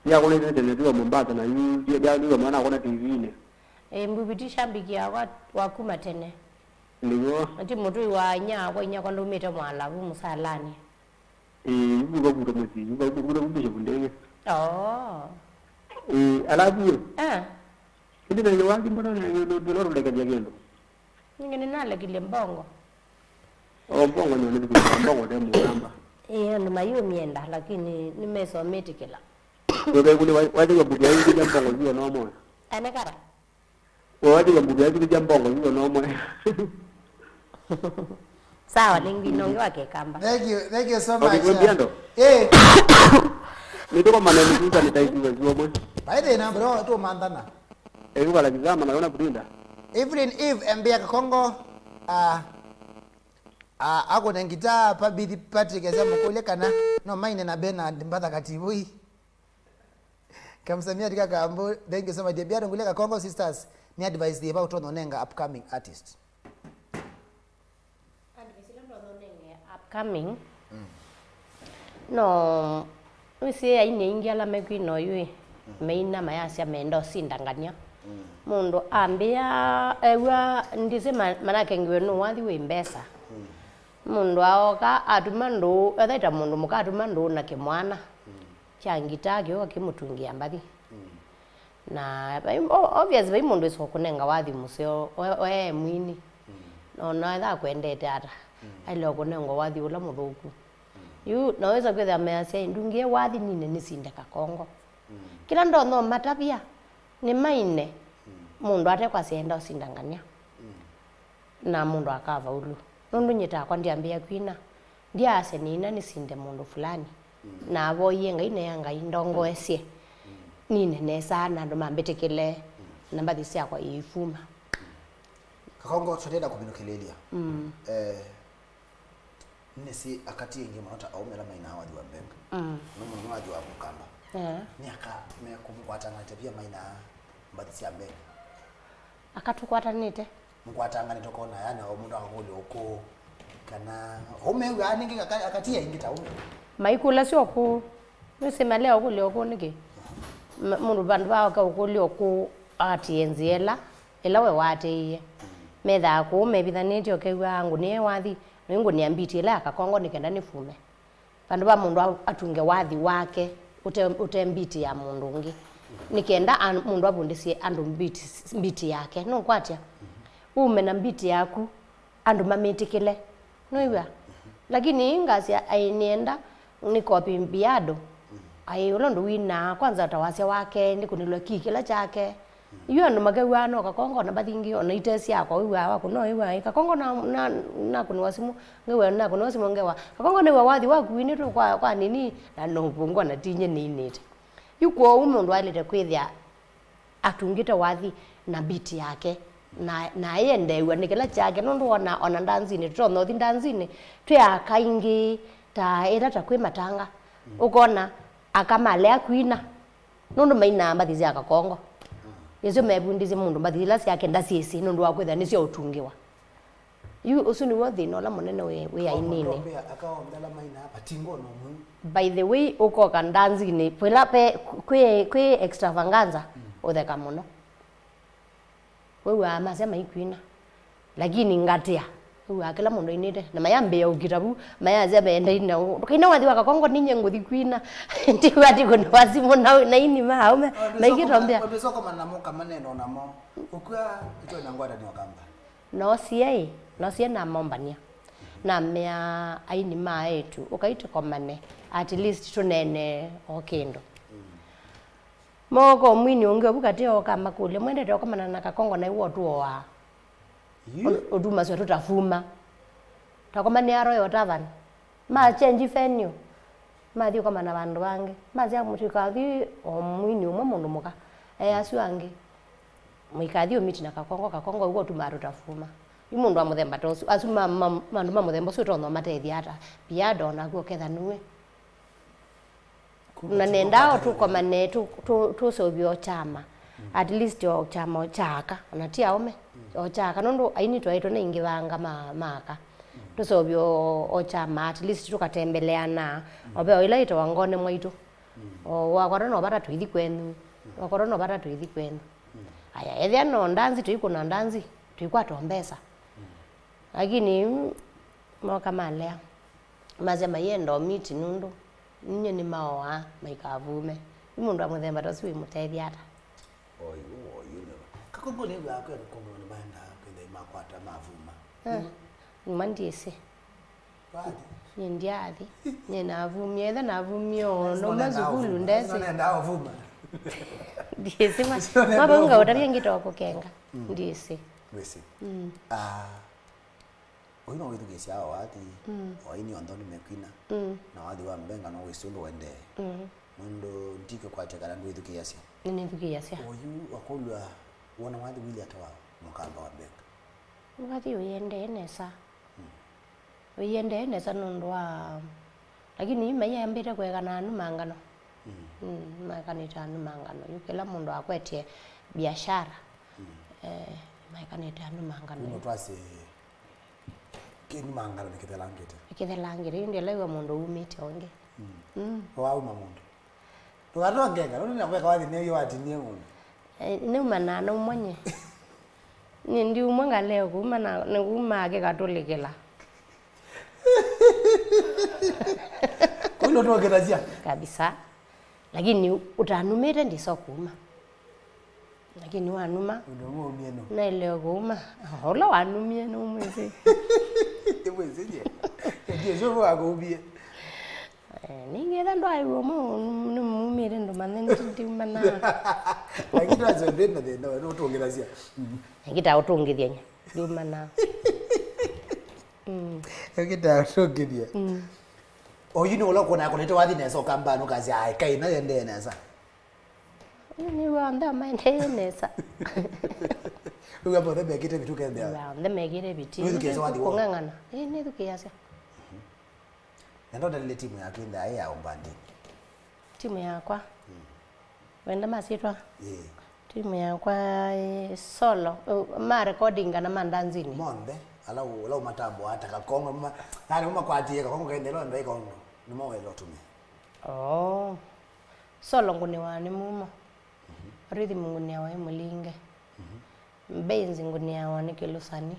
Ya kule ndio ndio Mombasa na yu ndio maana kuna TV ne. Mbibitisha mbikia wa kuma tene. Ndio. Ati mtu wa nya kwa nya kwa ndo meta mwala musalani. Yuko kuto mwezi, yuko kuto bundege. Oh. Alabu. Ndio ndio wangi mbona ndio ndege jagendo. Ngene nala kile mbongo. Mbongo ndio mbongo demo namba. Ndo mayo mienda lakini nimesometi kila. Wewe kule waje kubudia hivi jambongo hiyo nomo. Anekara. Waje kubudia hivi jambongo hiyo nomo. Sawa ningi nonge wake kamba. Thank you so much. Okay, ndio maana nikuza nitaisiwa zuo. Baide na bro tu mandana. Yuko la kizama naona Burinda. Evelyn Eve mbia Kakongo ako na ngita pa Bibi Patrick azama kule kana no maine na Bernard mbata katibui. Kamsamia dika kambo. Thank you so much. Biado ngule Kakongo sisters ni advice the about onenga upcoming artist. Upcoming. No, wisi aine ingia la mekwi no yui. Meina mayasya mendo sindangania. Mundu ambia ewa ndise manake ngiwe no wathi we mbesa. Mundu aoka atumandu ethaita mundu muka atumandu na kimwana. Changita kyo kimutungia mbathi. Na obviously mundu iso kunenga wathi museo we mwini. No na tha kwendete ata. Ailo kunenga wathi ula muthuku. Yu naweza kwetha measya ndungie wathi nine nisinde Kakongo. Kila ndo no matapia ni maine mundu ate kwa sienda usindangania na mundu akava ulu nundu nyita kwa ndiambia kwina ndia ase nina nisinde mundu fulani na abo yenga ine yanga indongo esye nine nesa na ndo mambetekele namba dhisia kwa ifuma Kakongo tutenda kubinukilelia nesi akati yengi mwanota aumela maina hawa diwa mbenga numu nwaji wa mukamba niaka mekumkwata ngate pia maina mbadisi ambe akatukwata nite mkwata ngane tokona yani omundu akakuli uko kana home yani ngi akatia ingita ume maikula sio ku nisema leo kule uko niki mundu bandu ba ka ukuli uko ati enziela ela we wate metha ku mebithaniti okewa ngu ni wathi ningu niambiti ela Kakongo nikenda nifume bandu ba mundu atunge wathi wake utembiti ya mundu ngi nikenda mundu abundisie andu mbiti yake no kwatia ume na mbiti yaku andu mametikile no iwa lakini ngasi ainienda nikopi Biado ai ulondo wina kwanza tawasya wake ndikunilwa kikila chake iyo ndo magawa no Kakongo na bathingi ona itesi yako iwa wako no iwa Kakongo na kunwa simu ngewe na kunwa simu ngewa Kakongo ni wathi waku ini tu kwa nini na no pungwa na tinye nini yuko umundu alete kwithia atungita wathi na biti yake na yende iwa nikela chake nundu ona ndanzini tutono thi ndanzini twa kaingi ta era ta kwi matanga ukona akamale akwina nundu maina mbathi ya Kakongo yeso mebundize mundu mbathi la yake ndasiesi nundu wakwithia nicio utungiwa yu usuni wothi no la munene we ainine akawa mdala maina hapa tingo no mu. By the way uko kandanzi ni pwela pe kwe extravaganza otheka muno wewe amasema ikwina lakini ngatia wewe akela mundu inite na mayambe ya ukitabu mayaze benda ina kaina wathi wakakongo ninye nguthi kwina ndiwa tiko no wazimu na ini mahaume na ikitombea obesoko manamo kamaneno namo ukwa ito na ngwada ni wakamba no sie na mombania na mea aini maetu ukaita komane at least tunene okendo moko mwini unge obukati okama kule mwende tokomana na Kakongo na iwo tuwa oduma so tutafuma takomane aro yo tavan ma change venue ma dio kama na bandu bange ma sia mutika thi omwini umwe mundu muka asu ange mwikathi omiti na Kakongo iwo tumaro tafuma imundu wa muthemba tosu asuma mandu ma muthemba so tono matethia ata Biado na guo ketha nuwe na nendao tukomane tu sobio chama at least o chama chaka na tia ome o chaka nondo aini twaito na ingivanga maka tusobio o chama at least tukatembeleana obe oilaito wangone mwaitu o wakora no bara tuithi kwenu wakora no bara tuithi kwenu aya ethia no ndanzi tuiko na ndanzi tuikwa tombesa lakini moka malea mazema yendo miti nundu ninye ni maoa maikavume imundu amuthemba tosi wimutethia ata oyu Kakongo ni wako Kakongo ni banda kwenda makwata mavuma mandiese badi ni ndiathi ni navumia etha navumio no mazukulu ndese nenda avuma ndiese mabanga utavia ngitoko kenga ndiese wese oino withugici ao wathi oini ondoni mekwina na wathi wa mbenga no wisulu wende mundu ntike kwate kana ndwithugiacia nini thugiacia oyu wakolwa wona wathi wili atawa mukamba wa mbenga wathi uyende nesa nundu wa lakini maya yambire kwegana anu mangano makanita anu mangano yukela mundu akwetie biashara makanita anu mangano no twase kini mangano nikithelangite ndio lewa mundu umite onge wa mundu tugatongeka noni na kweka wathi neyo atinie mundu ni manana umonye ni ndi umanga leo kuma na nguma ke katolikela kuno tongezia kabisa lakini utanumite ndiso kuma lakini wanuma ndio muumie no na leo kuma hola wanumie no mwezi ewezeje ndio sio wako ubie ningetha ndo aiwo mo numumire ndo manene ndimana lakini twazo ndenda no tongezia ngita utungithia ndimana ngita utungithia oyu ni ulokona kunete wathi nesa ukambano kazi ai kaina yende nesa ni wanda maende nesa uga bothe bekite bitu kende wanda megire biti Withukiacia wathi wo? kungangana ni thukiacia nendo ndalile timu yake nda ya umbandi timu yakwa wenda masitwa ye timu yakwa solo ma recording na mandanzini monde ala matambo hata Kakongo yani mama kwatie Kakongo kende lo ndo ikondo ni mo welo tume solo ngune wani mumo rhythm ngune wa mulinge benzi ngune wa nikilusani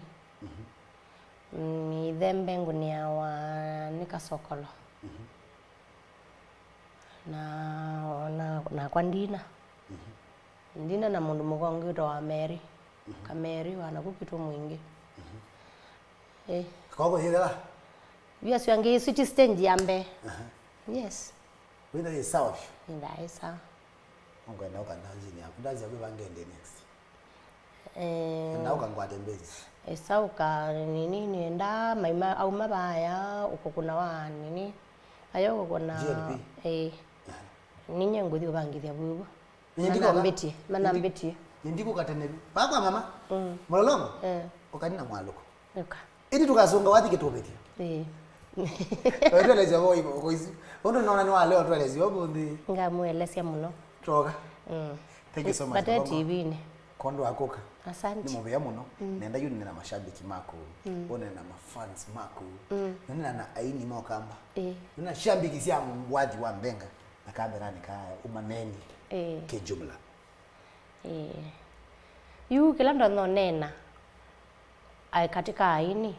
ni dhembe ngune wa nikasokolo na kwa ndina ndina na mundu mugongo to wa Mary kameri wana kukitu mwingi Kakongo yela yes yange city stand yambe yes wenda ye sawa ndaisa ngo na ukandanzi ni akundazi yakwe bangende next na ukangwate mbezi esauka nini nenda maima au mabaya uko kuna wa nini ayo kuna ninye nguthi ubangithia bubu mana mbeti ndiko katene bakwa mama mulolongo ukanina mwaluko uka ili tukazunga wathi kitopeti wewe leza boy koizi ono naona ni wale watu lezi obundi ngamuelesia muno toka thank you so much but TV ni kondo akoka Asante. Ni mobea muno. Nenda yuni na mashabiki mako. One na mafans mako. Nenda na aini mokamba. Nina shabiki sia mwadi wa Mbenga. Na kamera ni ka umaneni. Kijumla. Yu kila ndo no nena. Ai katika aini.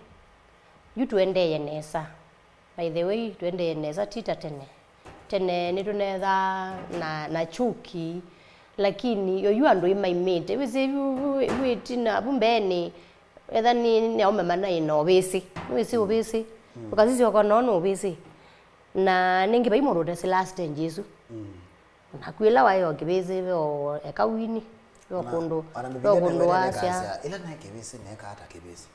Yu tuende yenesa. By the way, tuende yenesa tita tene. Tene ni tuneza na chuki. Lakini yo ando imaimete wese witina bumbeni etha ni aume mana ino obisi wese obisi ukazizi wakonono obisi na ningi bai moro the last day Jesu na kwila wayo kibisi bo ekawini yo kondo wasya ila na kibisi ne ka hata kibisi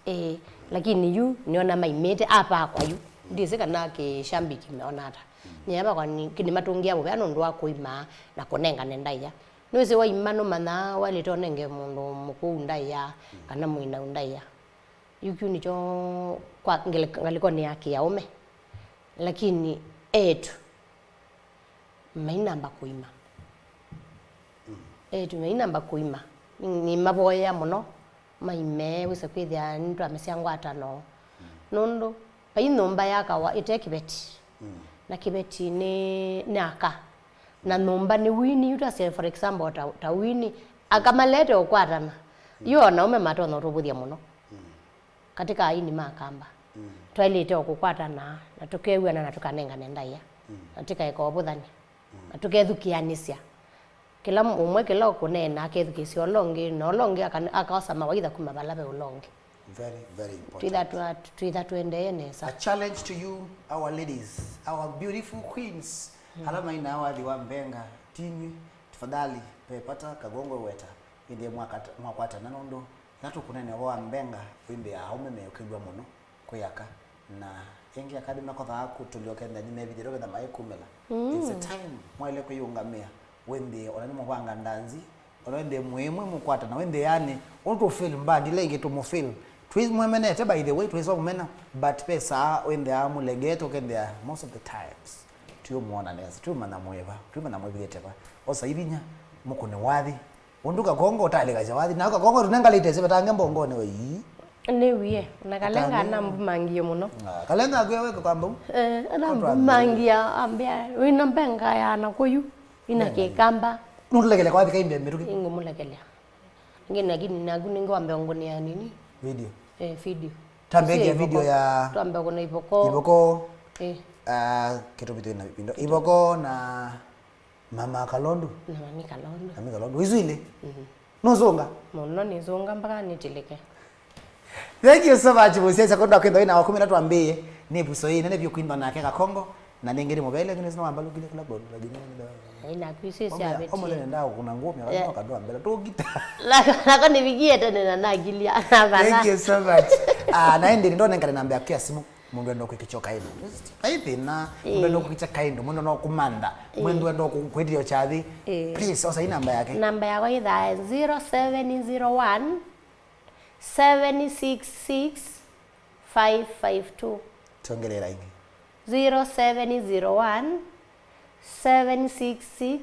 lakini yu niona maimete apa kwa yu ndise kana ke shambiki meona hata nyaba kwa kini matungia bo bano ndo akoima na konenga nendaya Nwese wa imano mana wale tonenge mundu mukunda ya kana muina undaya. Yukiu nicho kwa ngaliko ni yake ya ome. Lakini etu mainamba kuima. Etu mainamba kuima. Ni maboya muno maime wese kwithia ndu amesiangwa atano. Nondo pa inomba yakawa itekibeti. Na kibeti ni naka. Na nomba ni wini yuta say for example ta wini akamalete okwatana yo na ume matono rubuthia muno katika aini makamba twalete okukwatana na tukewe na tukanenga nendaya katika ekobuthani na tukethukianisya kila umwe kila okunena akethukisyo longi no longi akawasa mawaidha kuma balabe ulongi very important tuitha tuendeye nesa. A challenge to you our ladies, our beautiful queens. Halama ina awali wa Mbenga tinyi tafadhali pepata Kakongo weta inde mwakwata nanondo natu kunene wa Mbenga wimbe aume meyokidwa muno kuyaka na yengi akadi nakotha kutuliyokenda ni mebi diroga na maikumela. It's a time mwele kuyungamia wembe onani mwanga ndanzi onende muhimwe mkwata na wende yani onto feel mbandi lenge to mo feel twiz mwemenete by the way twiz omena but pesa wende amulegeto kende most of the times muona neza tuma na mwebeteba osa ibinya mukune wathi unduka Kongo utaleka jawathi na Kongo tunenga litese batange mbongone we ne wiye nakalenga na mangio muno kalenga gwewe kwamba ana mangia ambia wina Mbenga ya na koyu ina kekamba nulekele kwathi kaimbe meruki ngomulekele ngine gini na guningo ambe ngoni ya nini video video tambege video ya tambe kuna iboko kitu bitu ina bindo iboko na mama Kalondo na mami Kalondo mami Kalondo izwile nozonga muno nizonga mpaka nitileke. Thank you so much Moses akonda kwenda ina 13 ambie ni buso hii nene byo kwimba na keka Kakongo na ningiri mobile ngine sino ambalo kile kula bodo lagini ina kwisi ya beti omole ndao kuna ngumi akatoka kadwa mbele to gita la nivigie tena na nagilia. Thank you so much naende ndo nengana namba ya simu mundu ndo kukichoka hivi aithi na mundu ndo kukichoka hivi mundu ndo kumanda mundu ndo kwetio chathi please osa namba yake namba yako ida 0701 766 552 tongelera ingi 0701 766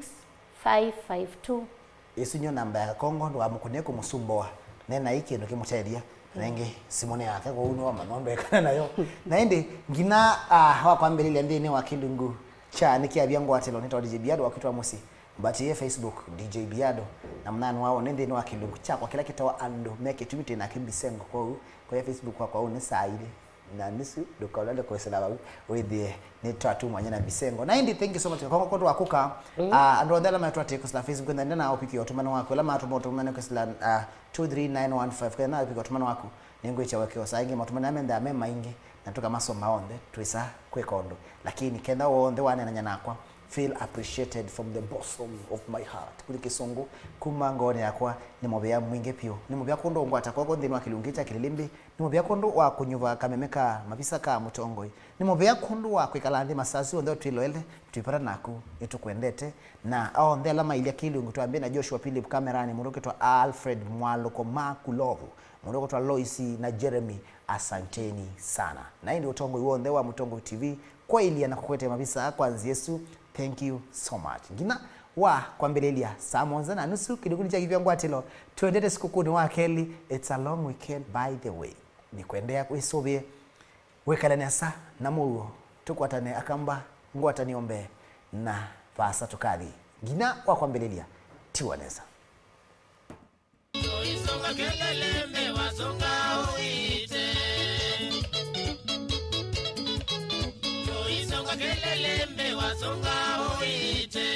552 isinyo namba ya Kakongo ndo amukuneko musumboa nena iki ndo kimutedia nenge simone yake kwa uno wa manondo ekana nayo naende ngina hawa kwambelile ndine wa Kilungu cha nikia byango atelo nita DJ Biado wakitwa musi but ye Facebook DJ Biado na mnano wao nende ni wa Kilungu cha kwa kila kitawa ando meke tumite na kimbisengo kwa Facebook kwa une saa ile na nisu dokalale kwa sala with the netatu mwanya na bisengo naende thank you so much kwa kwa akuka ando ndala matwate kwa Facebook na ndana opiki otumana wako la matu mana kwa sala 23915 kana opiki otumana wako nengo cha wake wasange matumana amenda amema ingi natoka masoma onde twisa kwekondo lakini kenda onde wanena nakwa feel appreciated from the bottom of my heart kuli kisongo kumangone yakwa ni mobea mwinge pio ni mobea kondo ngwata kwa kondi wa Kilungu cha Kililimbi ni mobea kondo wa kunyuva kamemeka mabisa ka mutongoi ni mobea kondo wa kwikalande masasi onde twiloele twipara naku etukwendete na onde alama ile Kilungu tuambie na Joshua Philip kamerani muroke to Alfred Mwaloko Makulovu muroke to Loisi na Jeremy asanteni sana na ndio utongo uonde wa Mutongo TV kwa ili anakukwete mabisa kwanza Yesu. Thank you so much. Ngina wa kwambĩrĩria saa 1:30 kĩduguni cha kivyanguatilo tuendete sikukuni wa Keli. It's a long weekend by the way. Ni kuendea kuisubie wekalania sa na muo tukwatane akamba ngwatani ombe na pasa tukali gina wa kwambĩrĩria tiwaneza Isonga Kililimbi wasonga uite. Isonga Kililimbi wasonga uite.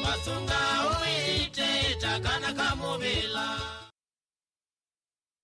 Wasonga uite takana kamubila.